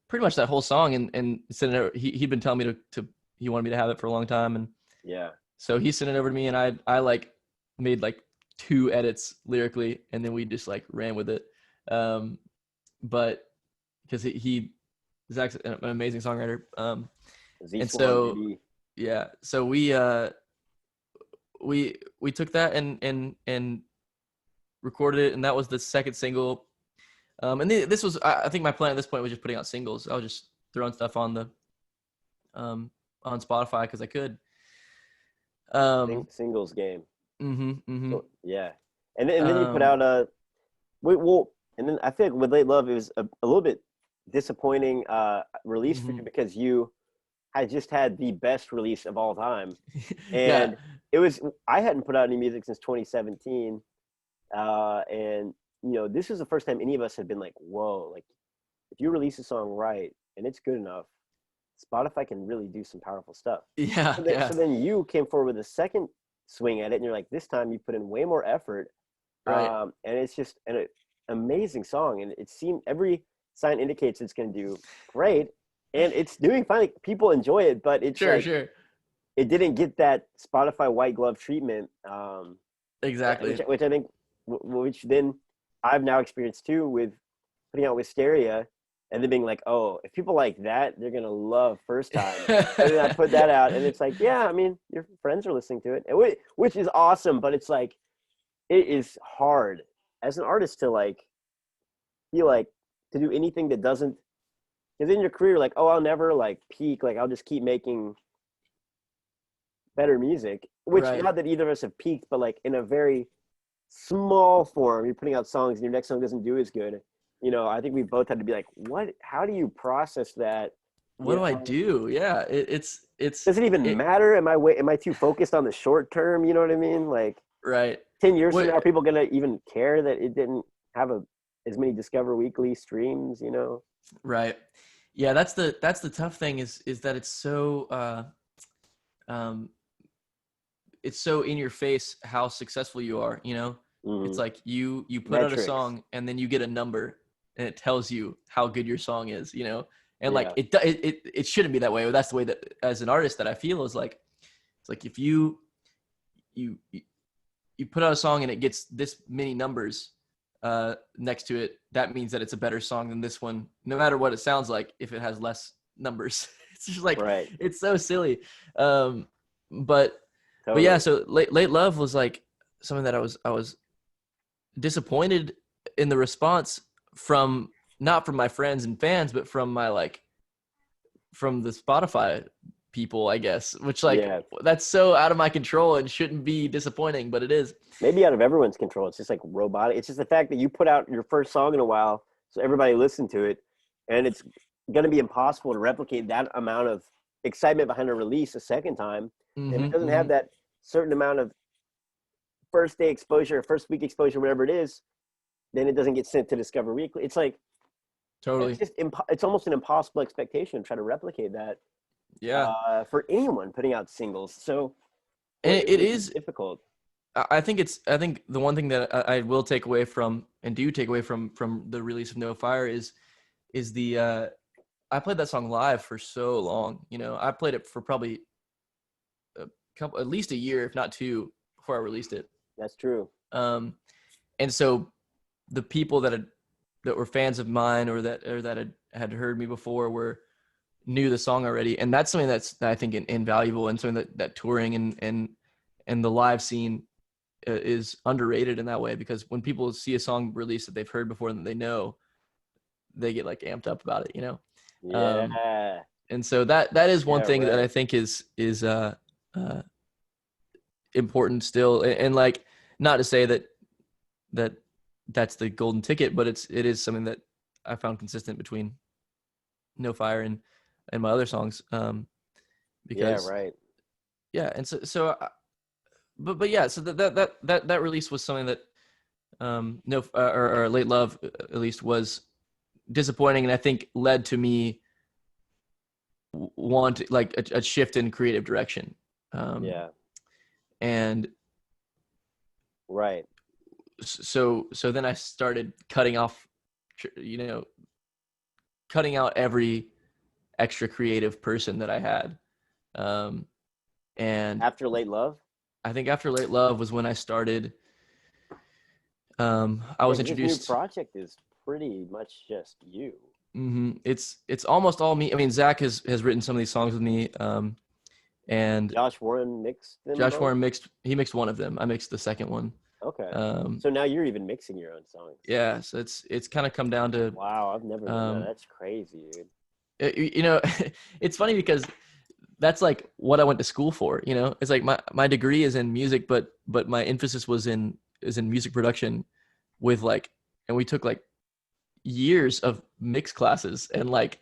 pretty much that whole song and sent it over. He'd been telling me to he wanted me to have it for a long time, and Yeah. so he sent it over to me, and I like made like 2 edits lyrically, and then we just like ran with it. But because Zach's an amazing songwriter. And so baby. yeah, so we took that and recorded it, and that was the second single. And this was, I think my plan at this point was just putting out singles. I was just throwing stuff on the on Spotify because I could. Singles game. So, yeah, and then you put out and then I think with Late Love it was a little bit disappointing release for you because you had just had the best release of all time, and I hadn't put out any music since 2017, and this is the first time any of us had been like, whoa, like if you release a song right and it's good enough, Spotify can really do some powerful stuff. Yeah. So then you came forward with a second swing at it, and you're like, this time you put in way more effort. Right. And it's just an amazing song. And it seemed every sign indicates it's going to do great. And it's doing fine. Like, people enjoy it, but it's sure. It didn't get that Spotify white glove treatment. Exactly. Which I think, which then I've now experienced too with putting out Wisteria, and then being like, oh, if people like that, they're gonna love First Time. And then I put that out, and it's like, yeah, I mean, your friends are listening to it, which is awesome. But it's like, it is hard as an artist to like feel like to do anything that doesn't. Because in your career, like, oh, I'll never like peak. Like, I'll just keep making better music. Which not that either of us have peaked, but like in a very small form, you're putting out songs, and your next song doesn't do as good. I think we both had to be like, what? How do you process that? What do I do? Yeah, it's. Does it even matter? Am I too focused on the short term? You know what I mean? Like, right. 10 years from now, are people gonna even care that it didn't have as many Discover Weekly streams? Right. Yeah, that's the tough thing is that it's so in your face how successful you are. It's like you put Metrics. out a song and then you get a number and it tells you how good your song is, and like it shouldn't be that way. But that's the way that as an artist that I feel is like, it's like if you put out a song and it gets this many numbers next to it, that means that it's a better song than this one, no matter what it sounds like. If it has less numbers, it's just like, It's so silly. But yeah, so late Love was like something that I was disappointed in the response not from my friends and fans, but from my from the Spotify people, I guess, which like Yeah. that's so out of my control and shouldn't be disappointing, but it is. Maybe out of everyone's control. It's just like robotic. It's just the fact that you put out your first song in a while, so everybody listened to it, and it's going to be impossible to replicate that amount of excitement behind a release a second time. And if it doesn't have that certain amount of first day exposure, first week exposure, whatever it is, then it doesn't get sent to Discover Weekly. It's like Totally. it's almost an impossible expectation to try to replicate that Yeah. for anyone putting out singles. So And it is difficult. I think the one thing that I will take away from and do take away from the release of No Fire is the I played that song live for so long. You know, I played it for probably at least a year, if not two, before I released it. That's true. And so the people that were fans of mine or that had heard me before knew the song already, and that's something that I think invaluable, and something that touring and the live scene is underrated in that way, because when people see a song released that they've heard before and that they know, they get like amped up about it, you know. Yeah. And so that is one thing that I think is important still, and like, not to say that that's the golden ticket, but it is something that I found consistent between No Fire and my other songs, because and so but yeah, so that release was something that or Late Love at least was disappointing, and I think led to me want like a shift in creative direction. And so then I started cutting out every extra creative person that I had. And after Late Love, I think after Late Love was when I started. I was introduced. This new project is pretty much just you. Mm-hmm. It's almost all me. I mean, Zach has written some of these songs with me. And Josh Warren mixed them. Josh Warren mixed one of them. I mixed the second one. Okay. So now you're even mixing your own songs. Yeah. So it's kind of come down to. Wow, I've never done that. That's crazy, dude. You know, it's funny because that's like what I went to school for. You know, it's like my degree is in music, but my emphasis is in music production, and we took like years of mix classes and like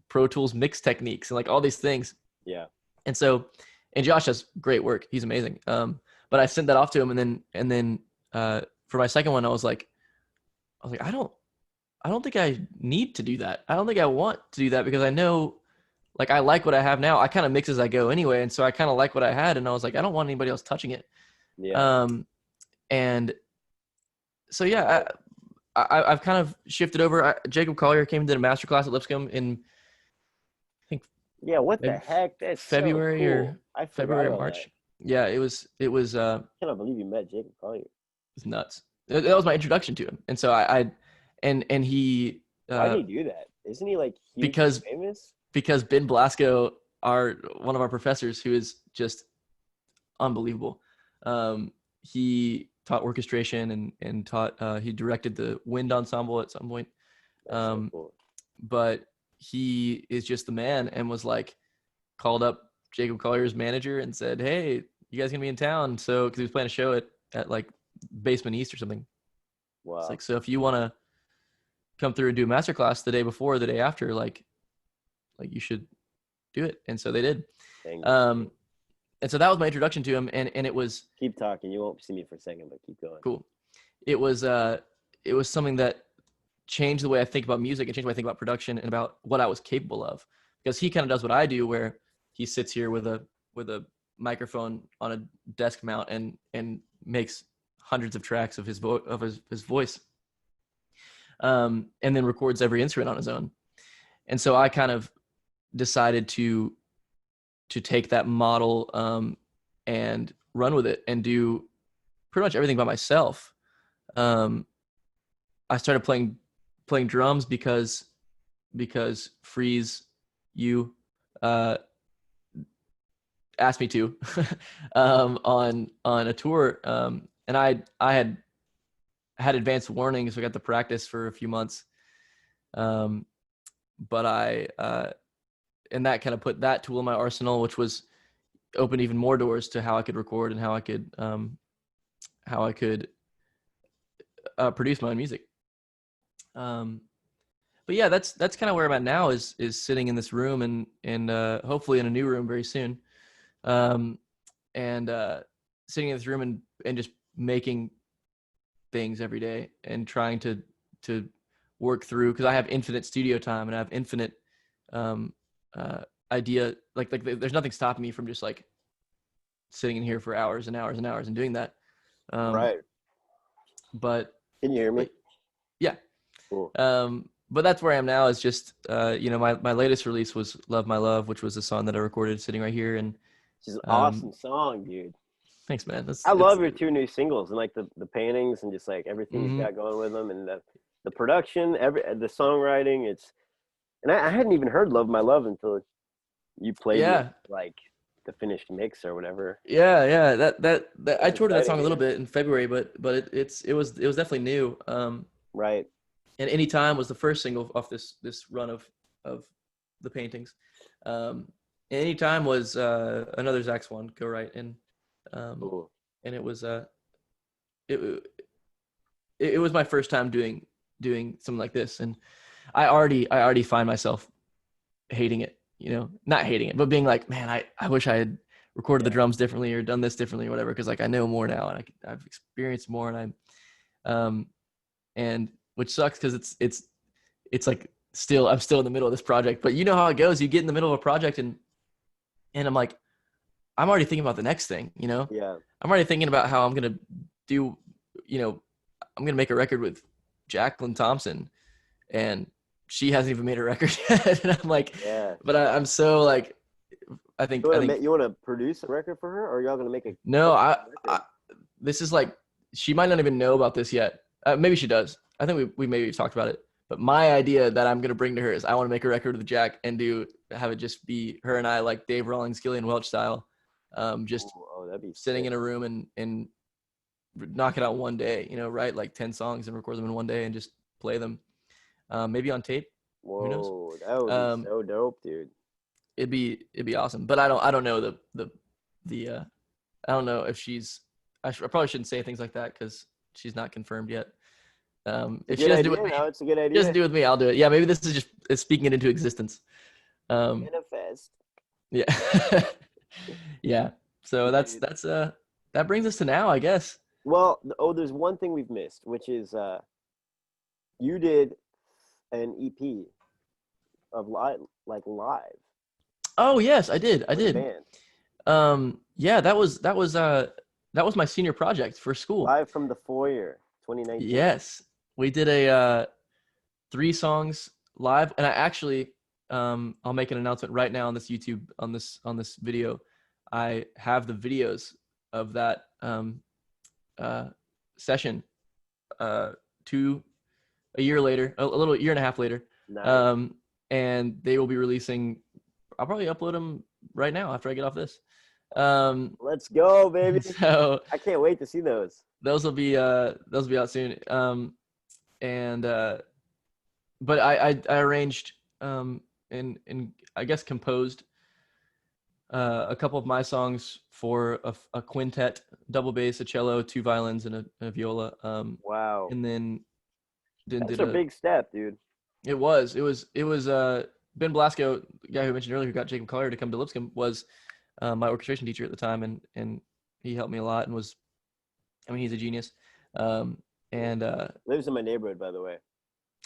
Pro Tools mix techniques and like all these things. Yeah. And so, and Josh does great work. He's amazing. But I sent that off to him, and then for my second one, I was like, I don't think I need to do that. I don't think I want to do that, because I know, like, I like what I have now. I kind of mix as I go anyway, and so I kind of like what I had, and I was like, I don't want anybody else touching it. Yeah. And so yeah, I've kind of shifted over. Jacob Collier came to the master class at Lipscomb in, I think. Yeah, what the heck? That's February so cool. or February or March. That. Yeah, it was. I cannot believe you met Jacob Collier. It's nuts. That was my introduction to him, and so and he. Why did he do that? Isn't he like huge famous? Because Ben Blasco, one of our professors, who is just unbelievable. He taught orchestration and taught. He directed the wind ensemble at some point. So cool. But he is just the man, and was like, called up Jacob Collier's manager and said, "Hey, you guys gonna be in town?" So, because he was playing a show at like Basement East or something. Wow. It's like, so if you want to come through and do a masterclass the day before or the day after, like you should do it. And so they did. And so that was my introduction to him, and it was. Keep talking. You won't see me for a second, but keep going. Cool. It was something that changed the way I think about music, and changed the way I think about production and about what I was capable of. Because he kind of does what I do, where he sits here with a microphone on a desk mount and makes hundreds of tracks of his voice, and then records every instrument on his own. And so I kind of decided to take that model and run with it and do pretty much everything by myself. I started playing drums because Freeze asked me to on a tour, and I had advanced warning, so I got to practice for a few months, but I that kind of put that tool in my arsenal, which was opened even more doors to how I could record and how I could produce my own music. But yeah, that's kind of where I'm at now, is sitting in this room and hopefully in a new room very soon. And sitting in this room and just making things every day and trying to work through, because I have infinite studio time and I have infinite idea. Like there's nothing stopping me from just like sitting in here for hours and hours and hours and doing that. Right. But Can you hear me? yeah. Cool. But that's where I am now, is just, my latest release was Love My Love, which was a song that I recorded sitting right here. And It's an awesome song, dude. thanks, man. I love your 2 new singles and like the paintings and just like everything Mm-hmm. you've got going with them, and the production, the songwriting. And I hadn't even heard Love My Love until you played me like the finished mix or whatever. Yeah. That I toured that song a little Exciting. bit in February, but it was definitely new. Right. And Anytime was the first single off this run of the paintings. And Anytime was another Zach's one, Go Right, and Cool. and it was it was my first time doing something like this, and I already find myself hating it, not hating it, but being like, man, I wish I had recorded the drums differently or done this differently or whatever, because like I know more now and I've experienced more, and and which sucks because it's like I'm still in the middle of this project, but you know how it goes. You get in the middle of a project and I'm like, I'm already thinking about the next thing, Yeah. I'm already thinking about how I'm going to do, I'm going to make a record with Jacqueline Thompson, and she hasn't even made a record yet. And I'm like, Yeah. but I'm so like, I think You want to produce a record for her, or y'all gonna make a? No, this is like, she might not even know about this yet. Maybe she does. I think we maybe talked about it. But my idea that I'm gonna bring to her is I want to make a record with Jack and have it just be her and I, like Dave Rawlings, Gillian Welch style, just that'd be sitting sick. in a room and knock it out one day. Write like 10 songs and record them in one day and just play them, maybe on tape. Who knows? Whoa, that would be so dope, dude. It'd be awesome. But I don't know the I don't know if she's. I probably shouldn't say things like that because she's not confirmed yet. If she doesn't do it with me, it's a good idea. she doesn't do it with me, I'll do it. Yeah, maybe this is just speaking it into existence. Manifest. Yeah, yeah. So that brings us to now, I guess. Well, there's one thing we've missed, which is you did an EP of live. Oh yes, I did. Band. Yeah, that was my senior project for school. Live from the Foyer, 2019. Yes, we did a 3 songs live, and I actually I'll make an announcement right now on this YouTube on this video. I have the videos of that session a year later, a little year and a half later. Nice. And they will be releasing. I'll probably upload them right now after I get off this. Let's go, baby. So I can't wait to see those. Those will be out soon. But I arranged and I guess composed a couple of my songs for a quintet, double bass, a cello, 2 violins, and a viola. Wow. And then That's a big step, dude. It was Ben Blasco, the guy who I mentioned earlier, who got Jacob Collier to come to Lipscomb, was my orchestration teacher at the time, and he helped me a lot and was, I mean, he's a genius. Lives in my neighborhood, by the way.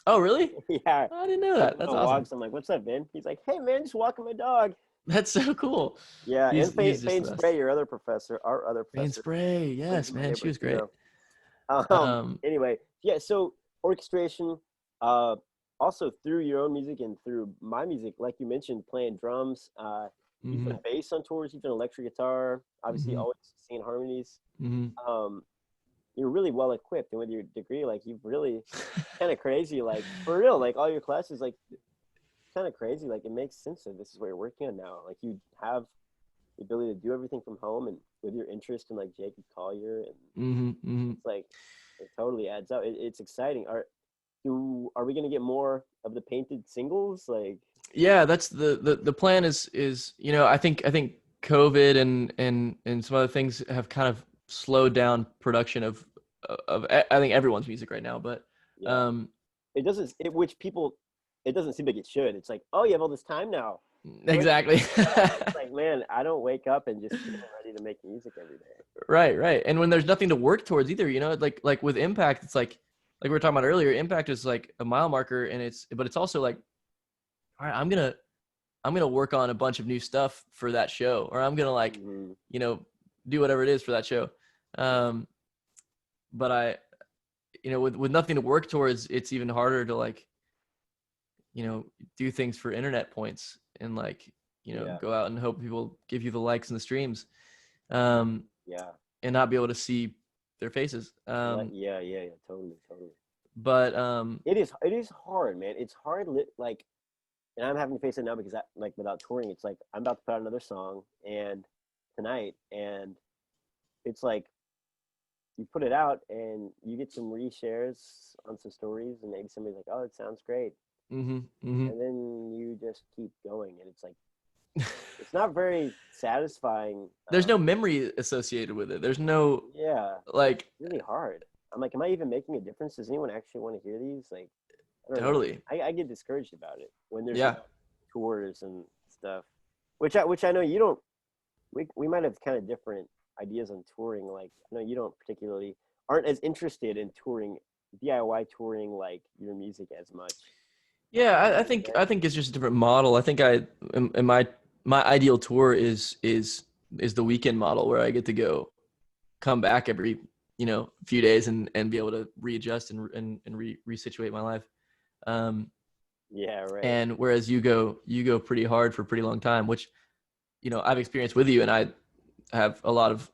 Oh, really? Yeah. I didn't know that. That's awesome. I'm like, what's up, Ben? He's like, hey, man, just walking my dog. That's so cool. Yeah, and Fane Spray, our other professor. Fane Spray, yes, man, she was great. Anyway, yeah, so orchestration, also through your own music and through my music, like you mentioned, playing drums, you've done bass on tours, you've done electric guitar, obviously always singing harmonies. You're really well equipped, and with your degree, like you've really kind of crazy, like for real, like all your classes, like kind of crazy. Like it makes sense that this is what you're working on now. Like you have the ability to do everything from home, and with your interest in like Jacob Collier, and it's like it totally adds up. It's exciting. Are we gonna get more of the painted singles? Like, Yeah, that's the plan is, you know, I think COVID and some other things have kind of slowed down production of I think everyone's music right now, but Yeah. um It doesn't. Which people. It doesn't seem like it should. It's like, oh, you have all this time now. Great. exactly. Yeah. It's like, man, I don't wake up and just feel ready to make music every day. Right, right. And when there's nothing to work towards either, you know, like with Impact, it's like we were talking about earlier, Impact is like a mile marker, and but it's also like, all right, I'm gonna work on a bunch of new stuff for that show, or I'm gonna like, Hmm. you know, do whatever it is for that show. Um, but you know, with nothing to work towards, it's even harder to like, you know, do things for internet points and like, you know, Yeah. go out and hope people give you the likes and the streams, um, Yeah. and not be able to see their faces. Yeah. Yeah. Yeah. Totally. Totally. But It is hard, man. It's hard. Like, and I'm having to face it now because like without touring, it's like I'm about to put out another song and tonight, and it's like you put it out and you get some reshares on some stories, and maybe somebody's like, "Oh, it sounds great," mm-hmm, mm-hmm. and then you just keep going, and it's like it's not very satisfying. There's no memory associated with it. There's no Yeah, it's like really hard. I'm like, am I even making a difference? Does anyone actually want to hear these? Like, I don't know. totally. I get discouraged about it when there's Yeah. tours and stuff, which I know you don't. We might have kind of different ideas on touring. Like, I know you don't particularly aren't as interested in touring, DIY touring, like your music as much. Yeah, I think Right? I think it's just a different model. I think in my ideal tour is the weekend model where I get to go come back every, you know, few days and be able to readjust and resituate my life. Um, Yeah, right. and whereas you go pretty hard for a pretty long time, which, you know, I've experienced with you, and I have a lot of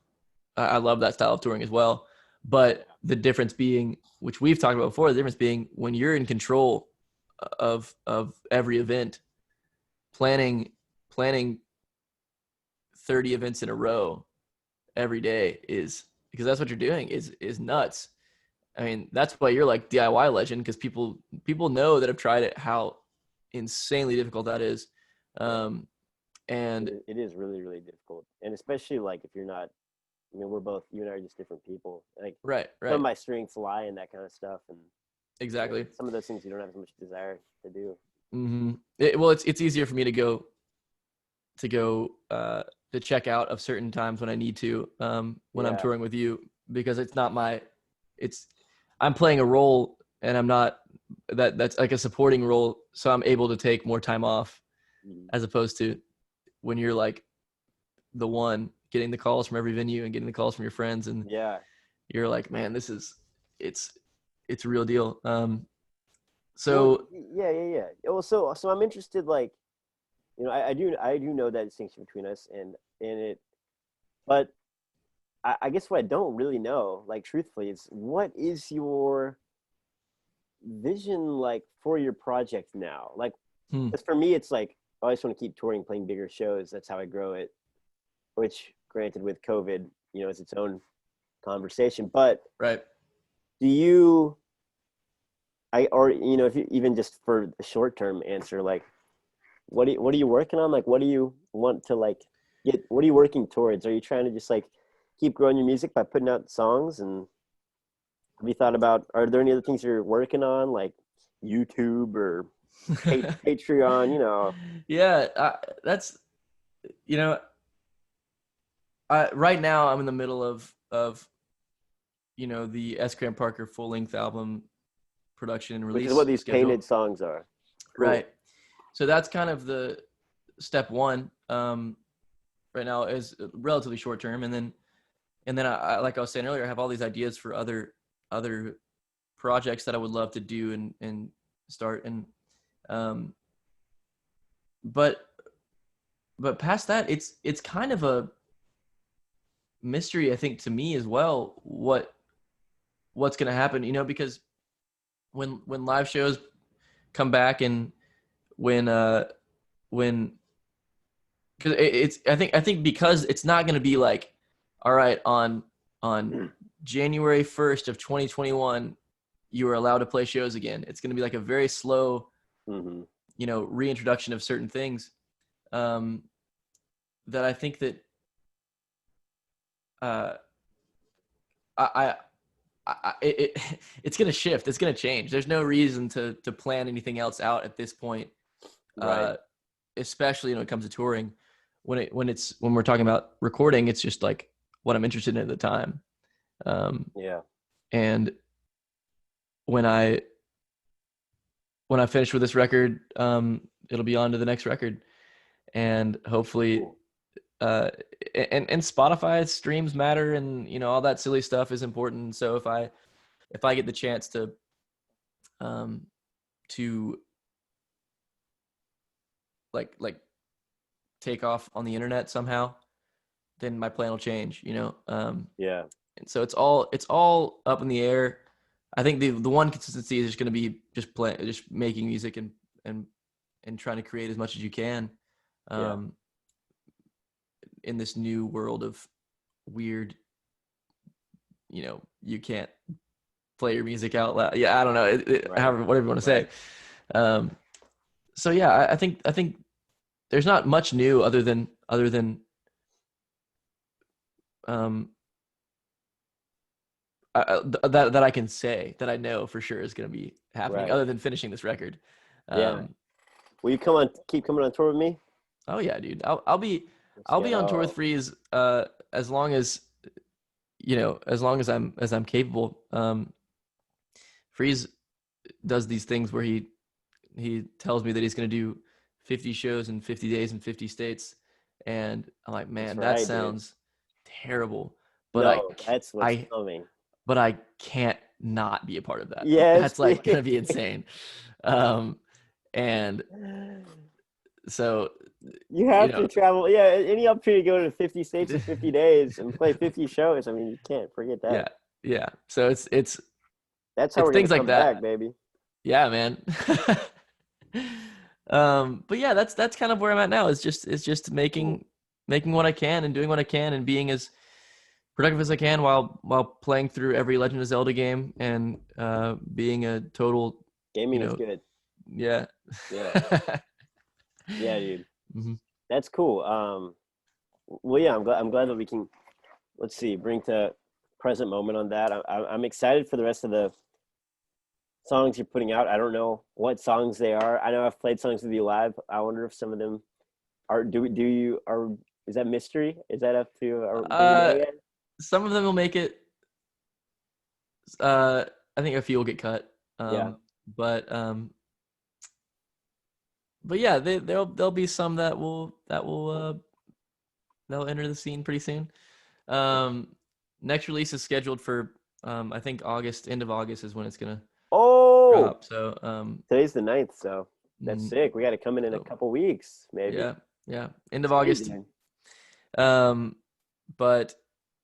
I love that style of touring as well. But the difference being, which we've talked about before, the difference being when you're in control of every event, planning 30 events in a row every day is, because that's what you're doing, is nuts. I mean, that's why you're like DIY legend, because people know that have tried it how insanely difficult that is. Yeah, Um, and it is really really difficult, and especially like if you're not. I mean, you and I are just different people. Like right, some of right, my strengths lie in that kind of stuff, and exactly. some of those things you don't have as much desire to do. Well, it's easier for me to go to check out of certain times when I need to, when I'm Yeah. touring with you, because it's not it's I'm playing a role, and I'm not that's like a supporting role, so I'm able to take more time off, Mhm. as opposed to when you're like the one getting the calls from every venue and getting the calls from your friends, and Yeah. you're like, man, it's it's a real deal. Well, So yeah, yeah, yeah. Well, so I'm interested. Like, I do know that distinction between us, and it. But I guess what I don't really know, like truthfully, is what is your vision like for your project now? Like, hmm, because for me, it's like I just want to keep touring, playing bigger shows. That's how I grow it. Which, granted, with COVID, is its own conversation. But right. do you, or if you even just for a short term answer, like, what are you working on? Like, what do you want to like get? What are you working towards? Are you trying to just like keep growing your music by putting out songs? And have you thought about? Are there any other things you're working on, like YouTube or Patreon? Yeah, that's, you know, right now I'm in the middle of you know, the S. Graham Parker full length album production and Which is release what these schedule. painted songs are. Cool. Right. So that's kind of the step one. Right now is relatively short term, and then I like I was saying earlier, I have all these ideas for other projects that I would love to do and start, and um, but past that, it's kind of a mystery, I think, to me as well, what's going to happen, you know, because when live shows come back, and when when because it's I think because it's not going to be like, all right, on January 1st of 2021 you are allowed to play shows again. It's going to be like a very slow Mm-hmm. reintroduction of certain things, that I think that I it's going to shift. It's going to change. There's no reason to plan anything else out at this point. Right. Especially when it comes to touring, when we're talking about recording, it's just like what I'm interested in at the time. Yeah. And when I finish with this record, it'll be on to the next record, and hopefully, Cool. and Spotify streams matter, and all that silly stuff is important. So if I get the chance to like take off on the internet somehow, then my plan will change. Yeah. And so it's all up in the air. I think the one consistency is just going to be just making music and trying to create as much as you can, in this new world of weird, you can't play your music out loud. Yeah, I don't know, Right. however, whatever you want to Right. say. So yeah, I think there's not much new other than that I can say that I know for sure is going to be happening, Right. other than finishing this record. Yeah. Will you keep coming on tour with me? Oh yeah, dude. I'll be on tour with Freeze as long as I'm capable. Freeze does these things where he tells me that he's going to do 50 shows in 50 days in 50 states, and I'm like, man, that sounds terrible. But that's what's coming. But I can't not be a part of that. Yes, That's like gonna be insane. And so you have to travel. Yeah, any opportunity to go to 50 states in 50 days and play 50 shows. I mean, you can't forget that. Yeah. So it's that's how we're things gonna like come that, back, baby. Yeah, man. But yeah, that's kind of where I'm at now. It's just making what I can and doing what I can and being as productive as I can while playing through every Legend of Zelda game and being a total gaming is good. Yeah. Yeah, dude. Mm-hmm. That's cool. Well, yeah, I'm glad that we can, let's see, bring to present moment on that. I'm excited for the rest of the songs you're putting out. I don't know what songs they are. I know I've played songs with you live. I wonder if some of them are. Is that mystery? Is that up to? Do you know yet? Some of them will make it. I think a few will get cut. But yeah, there'll be some that will they'll enter the scene pretty soon. Next release is scheduled for I think end of August is when it's gonna drop. So today's the 9th, so that's sick. We got to come in a couple weeks, maybe. Yeah, end of August.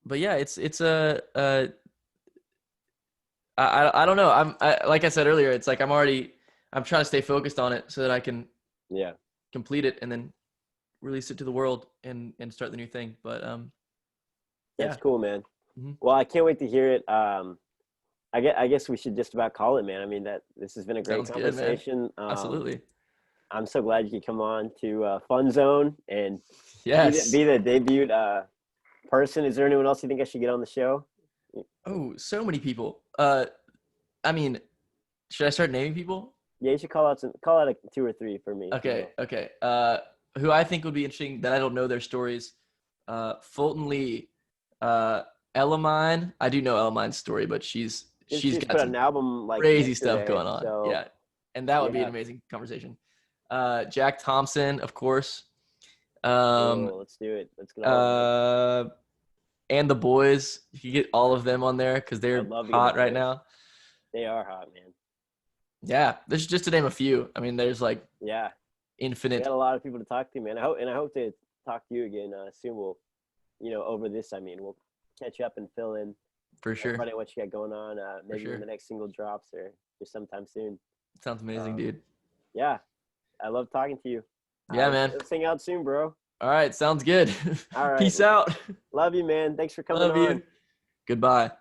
But yeah, it's I don't know. Like I said earlier, it's like I'm trying to stay focused on it so that I can complete it and then release it to the world and start the new thing. But that's cool, man. Mm-hmm. Well, I can't wait to hear it. I guess we should just about call it, man. I mean, this has been a great conversation. Good, absolutely. I'm so glad you could come on to Fun Zone and be the debut person. Is there anyone else you think I should get on the show? Oh, so many people. I mean, should I start naming people? Yeah, you should call out 2 or 3 for me. Okay. Who I think would be interesting that I don't know their stories. Fulton Lee, Elamine. I do know Elamine's story, but she's got put an album like crazy stuff going on. So, yeah, and that would be an amazing conversation. Jack Thompson, of course. Let's do it. Let's go. And the boys, you can get all of them on there because they're hot right now. They are hot, man. Yeah, there's just to name a few. I mean, there's like infinite. We got a lot of people to talk to, man. I hope to talk to you again soon. We'll, over this. I mean, we'll catch up and fill in for sure. Find out what you got going on. Maybe when the next single drops or just sometime soon. Sounds amazing, dude. Yeah, I love talking to you. Yeah, man. Let's hang out soon, bro. All right, sounds good. All right. Peace out. Love you, man. Thanks for coming on. Love you. Goodbye.